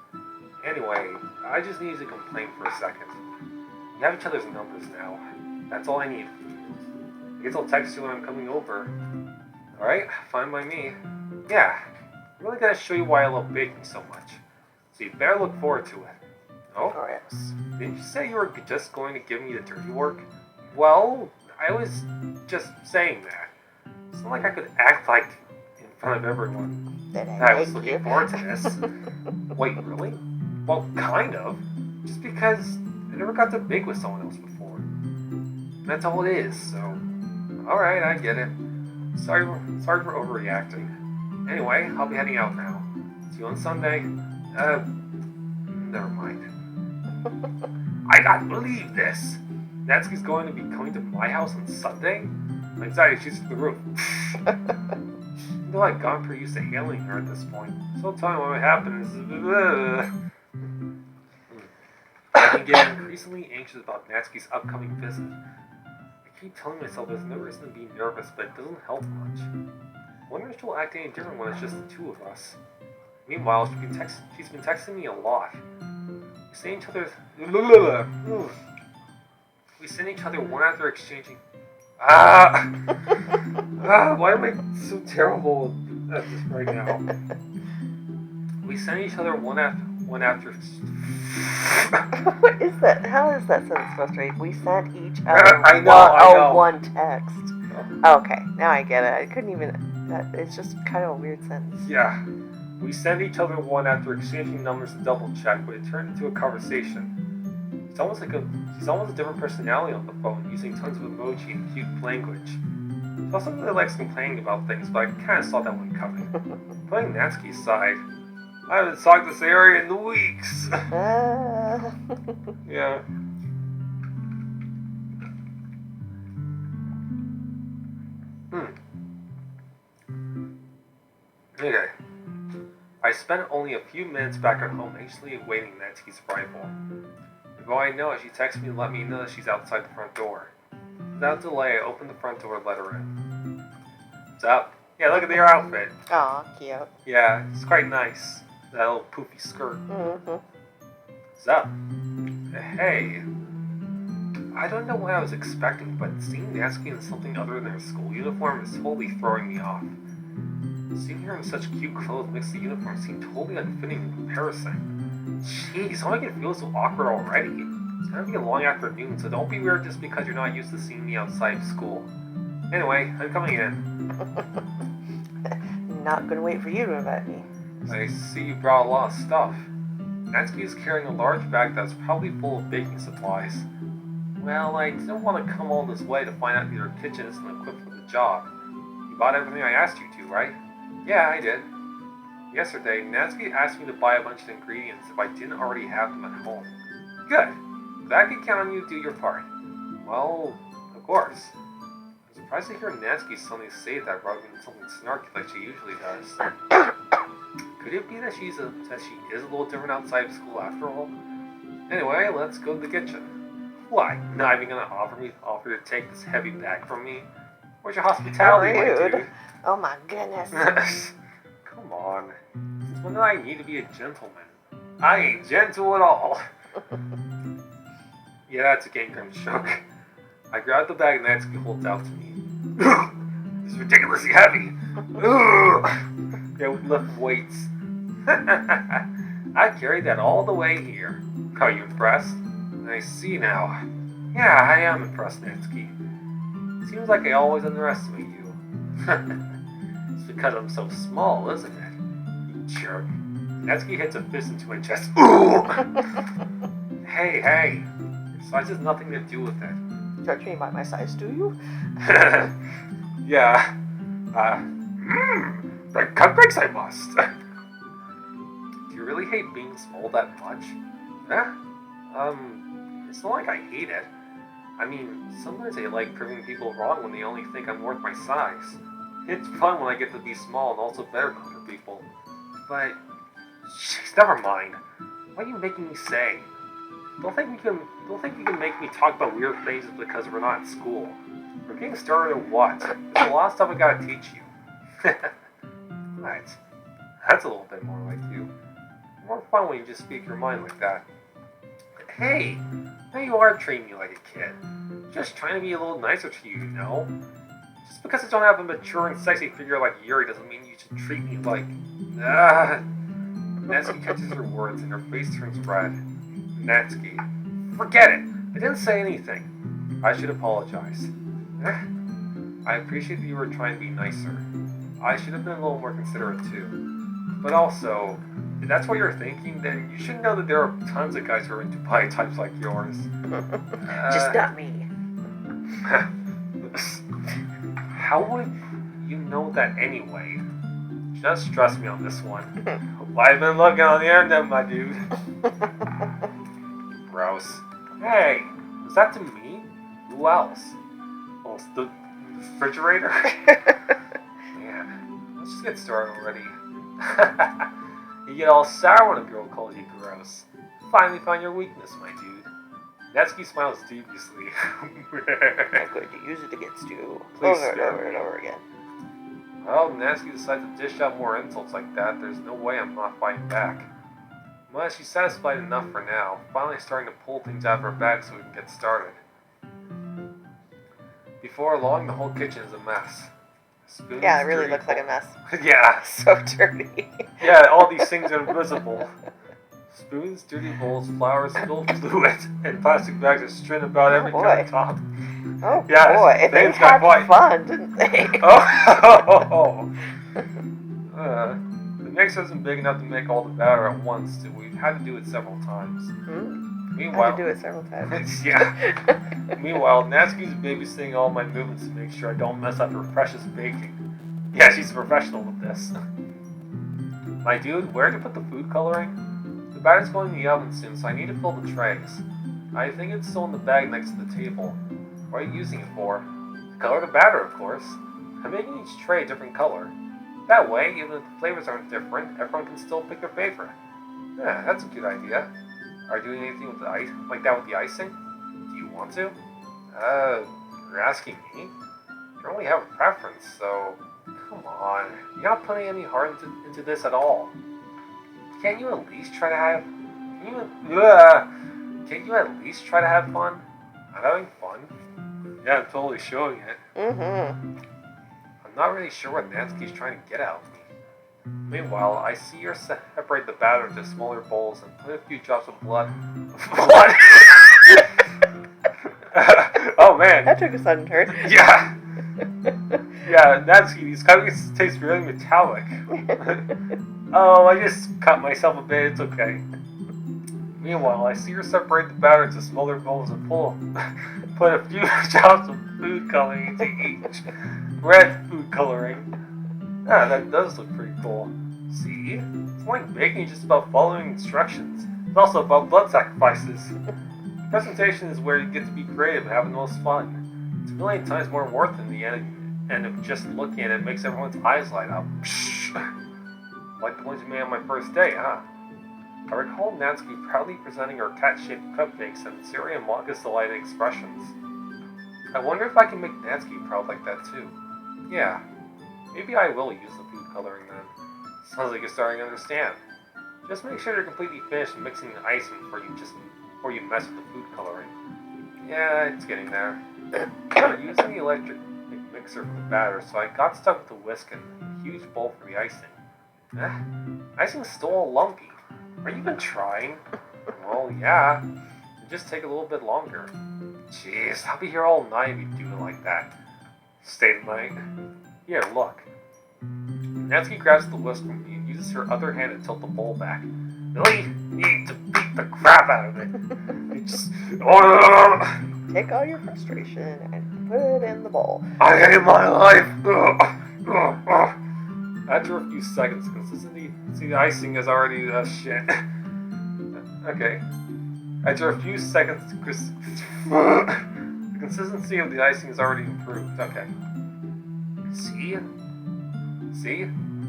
Anyway, I just need to complain for a second. We have each other's numbers now. That's all I need. I guess I'll text you when I'm coming over. Alright, fine by me. Yeah, I'm really gonna show you why I love baking so much. So you better look forward to it. Oh? Oh, yes. Didn't you say you were just going to give me the dirty work? Well, I was just saying that. It's not like I could act like in front of everyone That I was looking forward to this. Wait, really? Well, kind of. Just because I never got to bake with someone else before. That's all it is, so... Alright, I get it. Sorry for overreacting. Anyway, I'll be heading out now. See you on Sunday. Never mind. I can't believe this! Natsuki's going to be coming to my house on Sunday? My anxiety shoots through the roof. Even though I've gotten pretty used to handling her at this point, so tell me what would happen is... I've been getting increasingly anxious about Natsuki's upcoming visit. I keep telling myself there's no reason to be nervous, but it doesn't help much. I wonder if she'll act any different when it's just the two of us. Meanwhile, she's been texting me a lot. We send each other one after exchanging... why am I so terrible at this right now? We send each other one after... What is that? How is that sentence supposed to read? We sent each other I know. one text. Okay, now I get it. I couldn't even... It's just kind of a weird sentence. Yeah. We send each other one after exchanging numbers to double check, but it turned into a conversation. She's almost a different personality on the phone, using tons of emoji and cute language. She also really likes complaining about things, but I kind of saw that one coming. Putting Natsuki aside, I haven't talked this area in weeks. Yeah. Okay. I spent only a few minutes back at home anxiously awaiting Natsuki's arrival. Before I know it, she texted me to let me know that she's outside the front door. Without delay, I opened the front door and let her in. What's up? Yeah, look at your outfit. Aw, cute. Yeah, it's quite nice. That little poofy skirt. Mm-hmm. What's up? Hey. I don't know what I was expecting, but seeing Natsuki in something other than her school uniform is totally throwing me off. Seeing her in such cute clothes makes the uniform seem totally unfitting in comparison. Jeez, how am I gonna feel so awkward already? It's gonna be a long afternoon, so don't be weird just because you're not used to seeing me outside of school. Anyway, I'm coming in. Not gonna wait for you to invite me. I see you brought a lot of stuff. Natsuki is carrying a large bag that's probably full of baking supplies. Well, I didn't want to come all this way to find out that your kitchen isn't equipped for the job. You bought everything I asked you to, right? Yeah, I did. Yesterday, Natsuki asked me to buy a bunch of ingredients if I didn't already have them at home. Good. Glad I could count on you to do your part. Well, of course. I'm surprised to hear Natsuki suddenly say that rather than something snarky like she usually does. Could it be that she is a little different outside of school after all? Anyway, let's go to the kitchen. Why? Not even gonna offer to take this heavy bag from me? Where's your hospitality, my dude? Oh my goodness. Come on. Since when did I need to be a gentleman? I ain't gentle at all. Yeah, that's a Game Grumps joke. I grabbed the bag and Natsuki holds out to me. This is ridiculously heavy. Yeah, we lift weights. I carried that all the way here. Are you impressed? I see now. Yeah, I am impressed, Natsuki. Seems like I always underestimate you. It's because I'm so small, isn't it? You jerk. Natsuki hits a fist into my chest. Ooh! Hey. Your size has nothing to do with it. Judge me by my size, do you? Yeah. The cut breaks I must. Do you really hate being small that much? Huh? It's not like I hate it. I mean, sometimes I like proving people wrong when they only think I'm worth my size. It's fun when I get to be small and also better than other people. But, jeez, never mind. What are you making me say? Don't think you can make me talk about weird things because we're not at school. We're getting started or what? There's a lot of stuff I gotta teach you. Right. That's a little bit more like you. More fun when you just speak your mind like that. Hey, now you are treating me like a kid. Just trying to be a little nicer to you, you know? Just because I don't have a mature and sexy figure like Yuri doesn't mean you should treat me like... Natsuki catches her words and her face turns red. Natsuki, forget it! I didn't say anything. I should apologize. I appreciate that you were trying to be nicer. I should have been a little more considerate too. But also, if that's what you're thinking, then you should know that there are tons of guys who are into body types like yours. Just not me. How would you know that anyway? Just trust me on this one. I've been looking on the internet, my dude. Gross. Hey, was that to me? Who else? Oh, it's the refrigerator? Man, let's just get started already. You get all sour when a girl calls you gross. Finally found your weakness, my dude. Natsuki smiles deviously. I'm going to use it against you Please over and spare over me. and over again. Well, Natsuki decides to dish out more insults like that. There's no way I'm not fighting back. Well, she's satisfied enough for now, finally starting to pull things out of her bag so we can get started. Before long, the whole kitchen is a mess. Spoons, Yeah, it really dirty looks like a mess. Yeah. So dirty. Yeah, all these things are invisible. Spoons, dirty bowls, flowers, spilled fluid, and plastic bags are strewn about every boy. countertop. Oh Yeah, boy, they things got had quite- fun, didn't they? Oh! The mixer isn't big enough to make all the batter at once, so we've had to do it several times. I Meanwhile, had to do it several times. Yeah. Meanwhile, Natsuki's babysitting all my movements to make sure I don't mess up her precious baking. Yeah, she's a professional with this. My dude, where to put the food coloring? The batter's going in the oven soon, so I need to fill the trays. I think it's still in the bag next to the table. What are you using it for? To color the batter, of course. I'm making each tray a different color. That way, even if the flavors aren't different, everyone can still pick their favorite. Yeah, that's a good idea. Are you doing anything with the ice, like that with the icing? Do you want to? You're asking me? I don't really have a preference, so... Come on, you're not putting any heart into this at all. Can't you at least try to have... Can't you at least try to have fun? I'm having fun. Yeah, I'm totally showing it. I'm not really sure what Natsuki's trying to get out of me. Meanwhile, I see her separate the batter into smaller bowls and put a few drops of blood. Blood? Oh man. That took a sudden turn. Yeah. Yeah, Natsuki, these cookies taste really metallic. Oh, I just cut myself a bit, it's okay. Meanwhile, I see her separate the batter into smaller bowls and put a few drops of food coloring into each. Red food coloring. Ah, that does look pretty cool. See? It's like baking is just about following instructions. It's also about blood sacrifices. The presentation is where you get to be creative and have the most fun. It's a million times more worth in the end of just looking at it makes everyone's eyes light up. Like the ones you made on my first day, huh? I recall Natsuki proudly presenting her cat-shaped cupcakes and Siri and Maka's delighted expressions. I wonder if I can make Natsuki proud like that too. Yeah, maybe I will use the food coloring then. Sounds like you're starting to understand. Just make sure you're completely finished mixing the icing before you mess with the food coloring. Yeah, it's getting there. I'm using the electric mixer for the batter, so I got stuck with the whisk and a huge bowl for the icing. Icing's still all lumpy. Are you even trying? Well, yeah. It'll just take a little bit longer. Jeez, I'll be here all night if you do it like that. State of mind. Here, look. Natsuki grabs the whisk from me and uses her other hand to tilt the bowl back. Really need to beat the crap out of it. You just... Take all your frustration and put it in the bowl. I hate my life! After a few seconds, consistency, see the icing is already shit. Okay. After a few seconds, the consistency of the icing has already improved. Okay. See? See?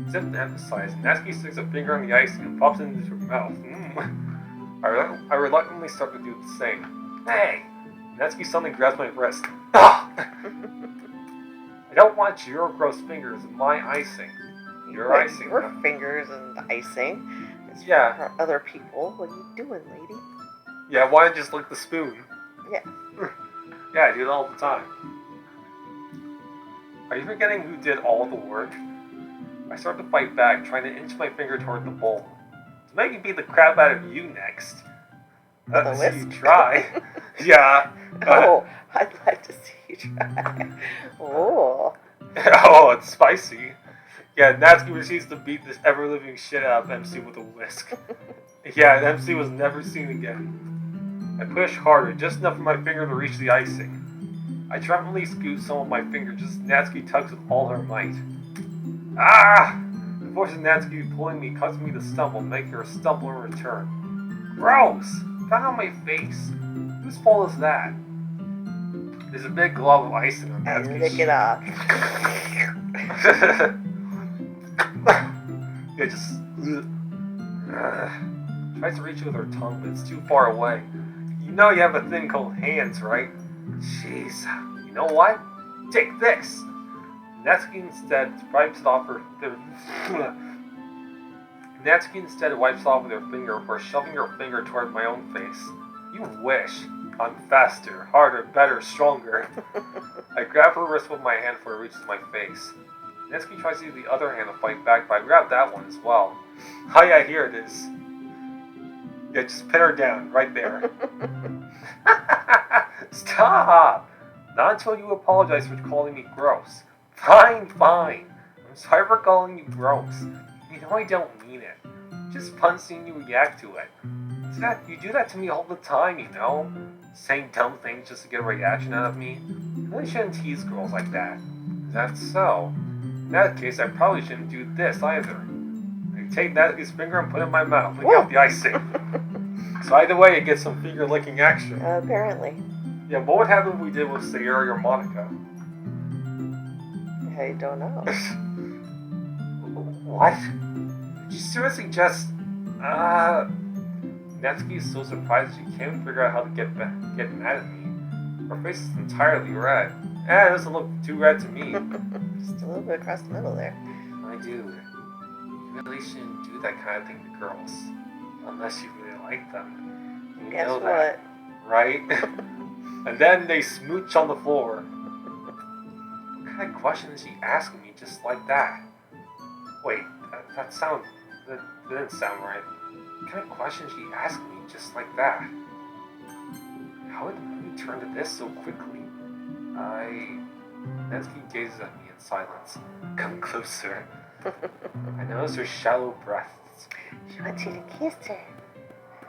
As if to emphasize, Natsuki sticks a finger on the icing and pops it into her mouth. I reluctantly start to do the same. Hey! Natsuki suddenly grabs my wrist. Ah! I don't want your gross fingers in my icing. Your icing. Your fingers and the icing. It's Yeah. for other people. What are you doing, lady? Yeah, why not just lick the spoon? Yeah. Yeah, I do it all the time. Are you forgetting who did all the work? I start to fight back, trying to inch my finger toward the bowl. To make it beat the crap out of you next. With a Let's see you whisk? try. Yeah. Oh, I'd like to see you try. Oh. Oh, it's spicy. Yeah, Natsuki proceeds to beat this ever-living shit out of MC with a whisk. Yeah, and MC was never seen again. I push harder, just enough for my finger to reach the icing. I triumphantly scoop some of my finger just as Natsuki tugs with all her might. Ah! The force of Natsuki pulling me causes me to stumble, making her stumble in return. Gross! Got on my face. Whose fault is that? There's a big glob of icing on And Natsuki's lick it off. Yeah, just... tries to reach it with her tongue, but it's too far away. You know you have a thing called hands, right? Jeez. You know what? Take this! Natsuki instead wipes it off her... Natsuki instead wipes off with her finger before shoving her finger toward my own face. You wish. I'm faster, harder, better, stronger. I grab her wrist with my hand before it reaches my face. Natsuki tries to use the other hand to fight back, but I grab that one as well. Oh yeah, here it is. Yeah, just pin her down, right there. Stop! Not until you apologize for calling me gross. Fine, fine. I'm sorry for calling you gross. You know I don't mean it. Just fun seeing you react to it. You do that to me all the time, you know? Saying dumb things just to get a reaction out of me. You really shouldn't tease girls like that. Is that so? In that case, I probably shouldn't do this either. I take Natsuki's finger and put it in my mouth, licking out the icing. So either way, it gets some finger licking action. Apparently. Yeah, what would happen if we did with Sayuri or Monica? I don't know. What? Did you seriously just... Natsuki is so surprised she can't figure out how to get mad at me. Her face is entirely red. It doesn't look too red to me. Just a little bit across the middle there. My dude, you really shouldn't do that kind of thing to girls. Unless you really like them. You Guess know what? that, right? And then they smooch on the floor. What kind of question is she asking me just like that? Wait, that didn't sound right. What kind of question is she asking me just like that? How did the movie turn to this so quickly? Natsuki gazes at me in silence. Come closer. I notice her shallow breaths. She wants you to kiss her.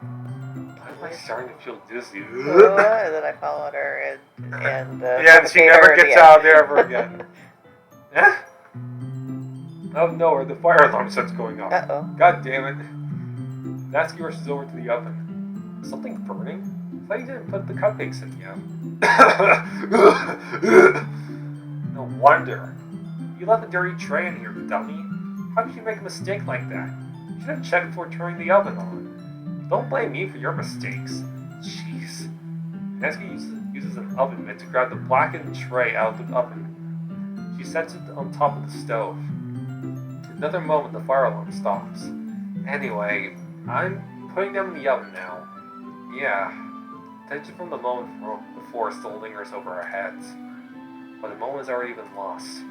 Why am I starting to feel dizzy? And then I followed her and yeah, and she never gets out of there ever again. Eh? Out of nowhere, the fire alarm starts going off. Uh-oh. God damn it. Natsuki rushes over to the oven. Something burning? I thought you didn't put the cupcakes in yet. No wonder. You left a dirty tray in here, dummy. How could you make a mistake like that? You should have checked before turning the oven on. Don't blame me for your mistakes. Jeez. Natsuki uses an oven mitt to grab the blackened tray out of the oven. She sets it on top of the stove. In another moment, the fire alarm stops. Anyway, I'm putting them in the oven now. Yeah, tension from the moment before still lingers over our heads. But the moment has already been lost.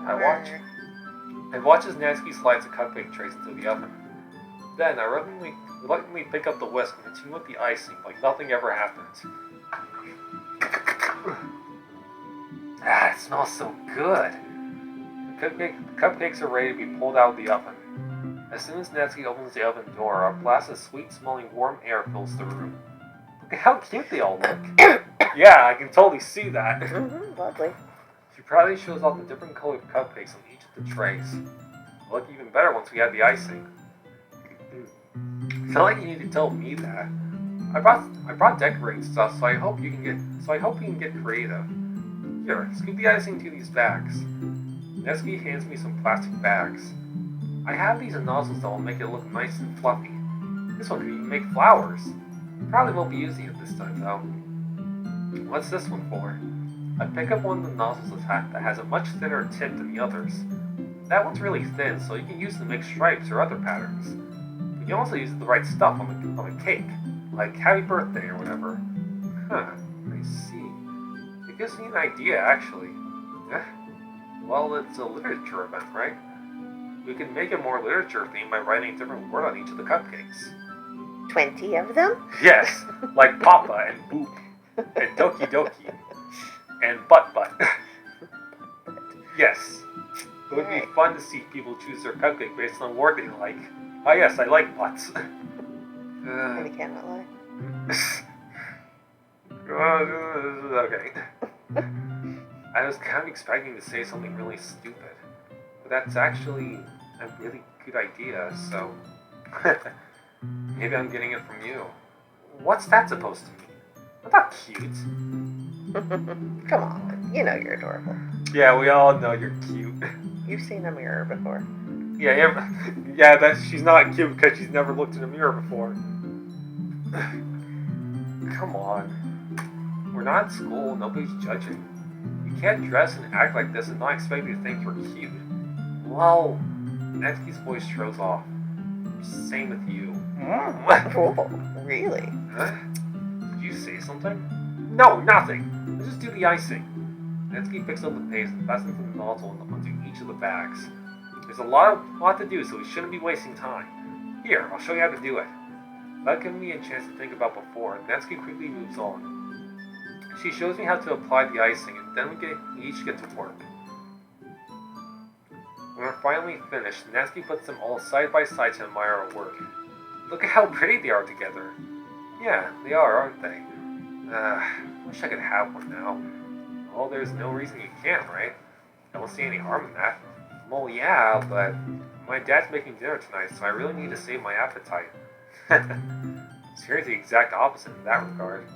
I watch as Natsuki slides the cupcake trays into the oven. Then I reluctantly pick up the whisk and continue with the icing like nothing ever happened. It smells so good. The cupcakes are ready to be pulled out of the oven. As soon as Natsuki opens the oven door, a blast of sweet-smelling warm air fills the room. Look at how cute they all look. Yeah, I can totally see that. Lovely. She proudly shows off the different colored cupcakes on each of the trays. They'll look even better once we add the icing. I feel like you need to tell me that. I brought decorating stuff, so I hope you can get creative. Here, scoop the icing into these bags. Nesky hands me some plastic bags. I have these nozzles that will make it look nice and fluffy. This one could even make flowers. Probably won't be using it this time though. What's this one for? I pick up one of the nozzles that has a much thinner tip than the others. That one's really thin, so you can use it to make stripes or other patterns. You can also use the right stuff on a cake, like happy birthday or whatever. Huh, I see. It gives me an idea, actually. Well, it's a literature event, right? We can make it more literature themed by writing a different word on each of the cupcakes. 20 of them? Yes, like Papa and Boop, and Doki Doki, and Butt Butt. Yes, it would be fun to see people choose their cupcake based on a word they like. Oh yes, I like butts. And I cannot lie. Okay. I was kind of expecting to say something really stupid, but that's actually a really good idea, so maybe I'm getting it from you. What's that supposed to mean? I'm not cute. Come on, you know you're adorable. Yeah, we all know you're cute. You've seen a mirror before. Yeah, she's not cute because she's never looked in a mirror before. Come on. We're not in school, nobody's judging. You can't dress and act like this and not expect me to think you're cute. Well, Netsuki's voice trails off. Same with you. Cool, really? Huh? Did you say something? No, nothing. Let's just do the icing. Netsuki picks up the paste and passes the nozzle onto each of the bags. There's a lot to do, so we shouldn't be wasting time. Here, I'll show you how to do it. Without giving me a chance to think about before, Natsuki quickly moves on. She shows me how to apply the icing, and then we each get to work. When we're finally finished, Natsuki puts them all side by side to admire our work. Look at how pretty they are together. Yeah, they are, aren't they? Wish I could have one now. Well, there's no reason you can't, right? I don't see any harm in that. Well, yeah, but my dad's making dinner tonight, so I really need to save my appetite. Sierra's the exact opposite in that regard.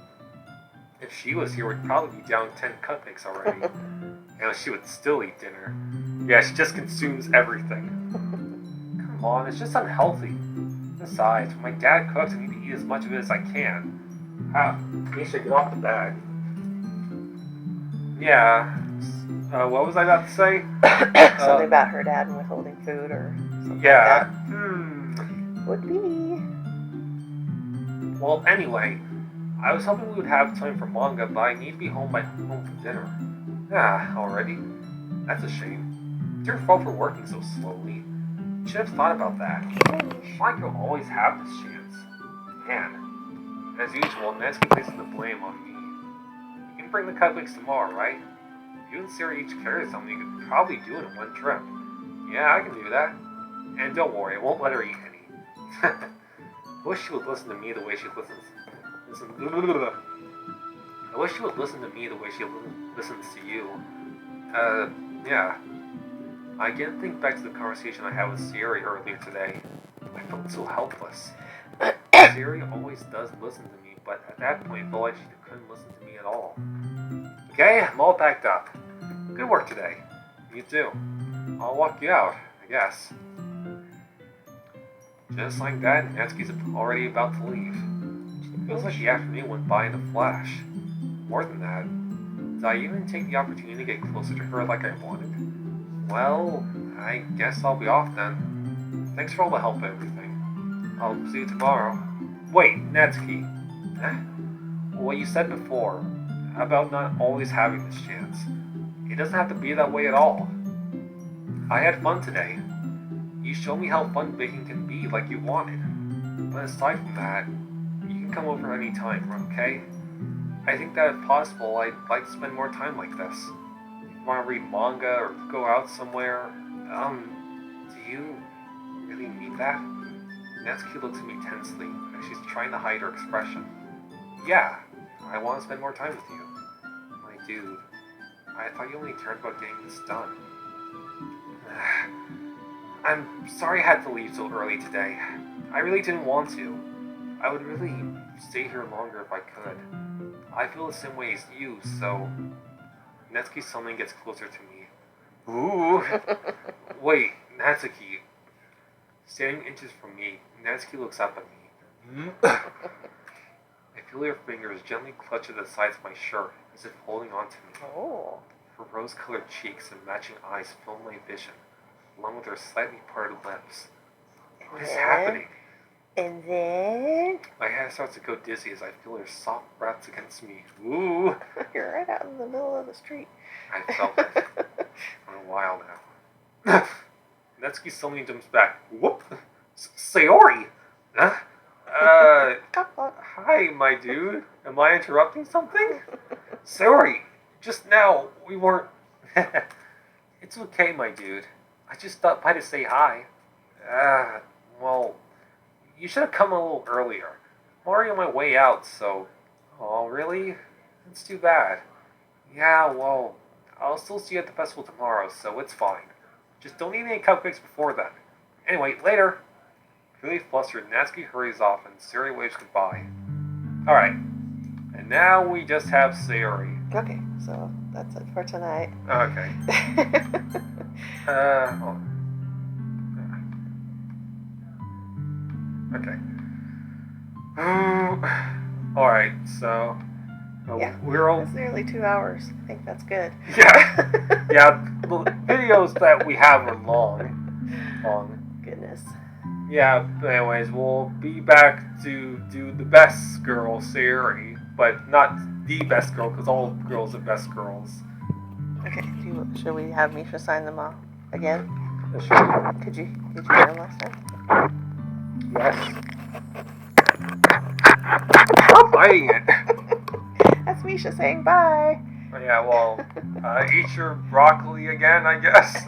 If she was here, we'd probably be down 10 cupcakes already. And she would still eat dinner. Yeah, she just consumes everything. Come on, it's just unhealthy. Besides, when my dad cooks, I need to eat as much of it as I can. Nisha, get off the bag. Yeah. What was I about to say? Something about her dad and withholding food or something like that. Would be. Well, anyway, I was hoping we would have time for manga, but I need to be home for dinner. Already? That's a shame. It's your fault for working so slowly. You should have thought about that. Why do you always have this chance? Man. As usual, Natsuki places the blame on me. You can bring the cupcakes tomorrow, right? You and Sarah each carry something, you could probably do it in one trip. Yeah, I can do that. And don't worry, I won't let her eat any. I wish she would listen to me the way she listens. I wish she would listen to me the way she listens to you. Yeah. I again think back to the conversation I had with Siri earlier today. I felt so helpless. Siri always does listen to me, but at that point, I felt like she couldn't listen to me at all. Okay, I'm all packed up. Good work today. You too. I'll walk you out, I guess. Just like that, Natsuki's already about to leave. It feels like the afternoon went by in a flash. More than that, did I even take the opportunity to get closer to her like I wanted? Well, I guess I'll be off then. Thanks for all the help and everything. I'll see you tomorrow. Wait, Natsuki. What you said before, about not always having this chance. It doesn't have to be that way at all. I had fun today. You showed me how fun baking can be like you wanted. But aside from that, you can come over any time, okay? I think that if possible, I'd like to spend more time like this. If you want to read manga or go out somewhere, do you really need that? Natsuki looks at me tensely, as she's trying to hide her expression. Yeah, I want to spend more time with you. My dude, I thought you only cared about getting this done. I'm sorry I had to leave so early today. I really didn't want to. I would really stay here longer if I could. I feel the same way as you, so Natsuki suddenly gets closer to me. Ooh! Wait, Natsuki. Standing inches from me, Natsuki looks up at me. I feel her fingers gently clutch at the sides of my shirt, as if holding on to me. Oh. Her rose-colored cheeks and matching eyes fill my vision, along with her slightly parted lips. What is happening? And then... My head starts to go dizzy as I feel her soft breaths against me. Ooh! You're right out in the middle of the street. I felt it for a while now. Natsuki suddenly jumps back. Whoop! Sayori! Huh? Hi, my dude. Am I interrupting something? Sayori, just now, we weren't... It's okay, my dude. I just stopped by to say hi. Well, you should have come a little earlier. I'm already on my way out, so... Oh, really? That's too bad. Yeah, well, I'll still see you at the festival tomorrow, so it's fine. Just don't eat any cupcakes before then. Anyway, later. Really flustered, Natsuki hurries off and Sayori waves goodbye. Alright. And now we just have Sayori. Okay, so that's it for tonight. Okay. Hold on. Okay. Alright, so... Yeah, we're all... it's nearly 2 hours. I think that's good. Yeah. Yeah, the videos that we have are long. Goodness. Yeah, but anyways, we'll be back to do the best girl, Sayori, but not the best girl, because all girls are best girls. Okay, should we have Misha sign them off again? Sure. Did you hear him last time? Yes. Stop biting it. That's Misha saying bye. Yeah, well, eat your broccoli again, I guess.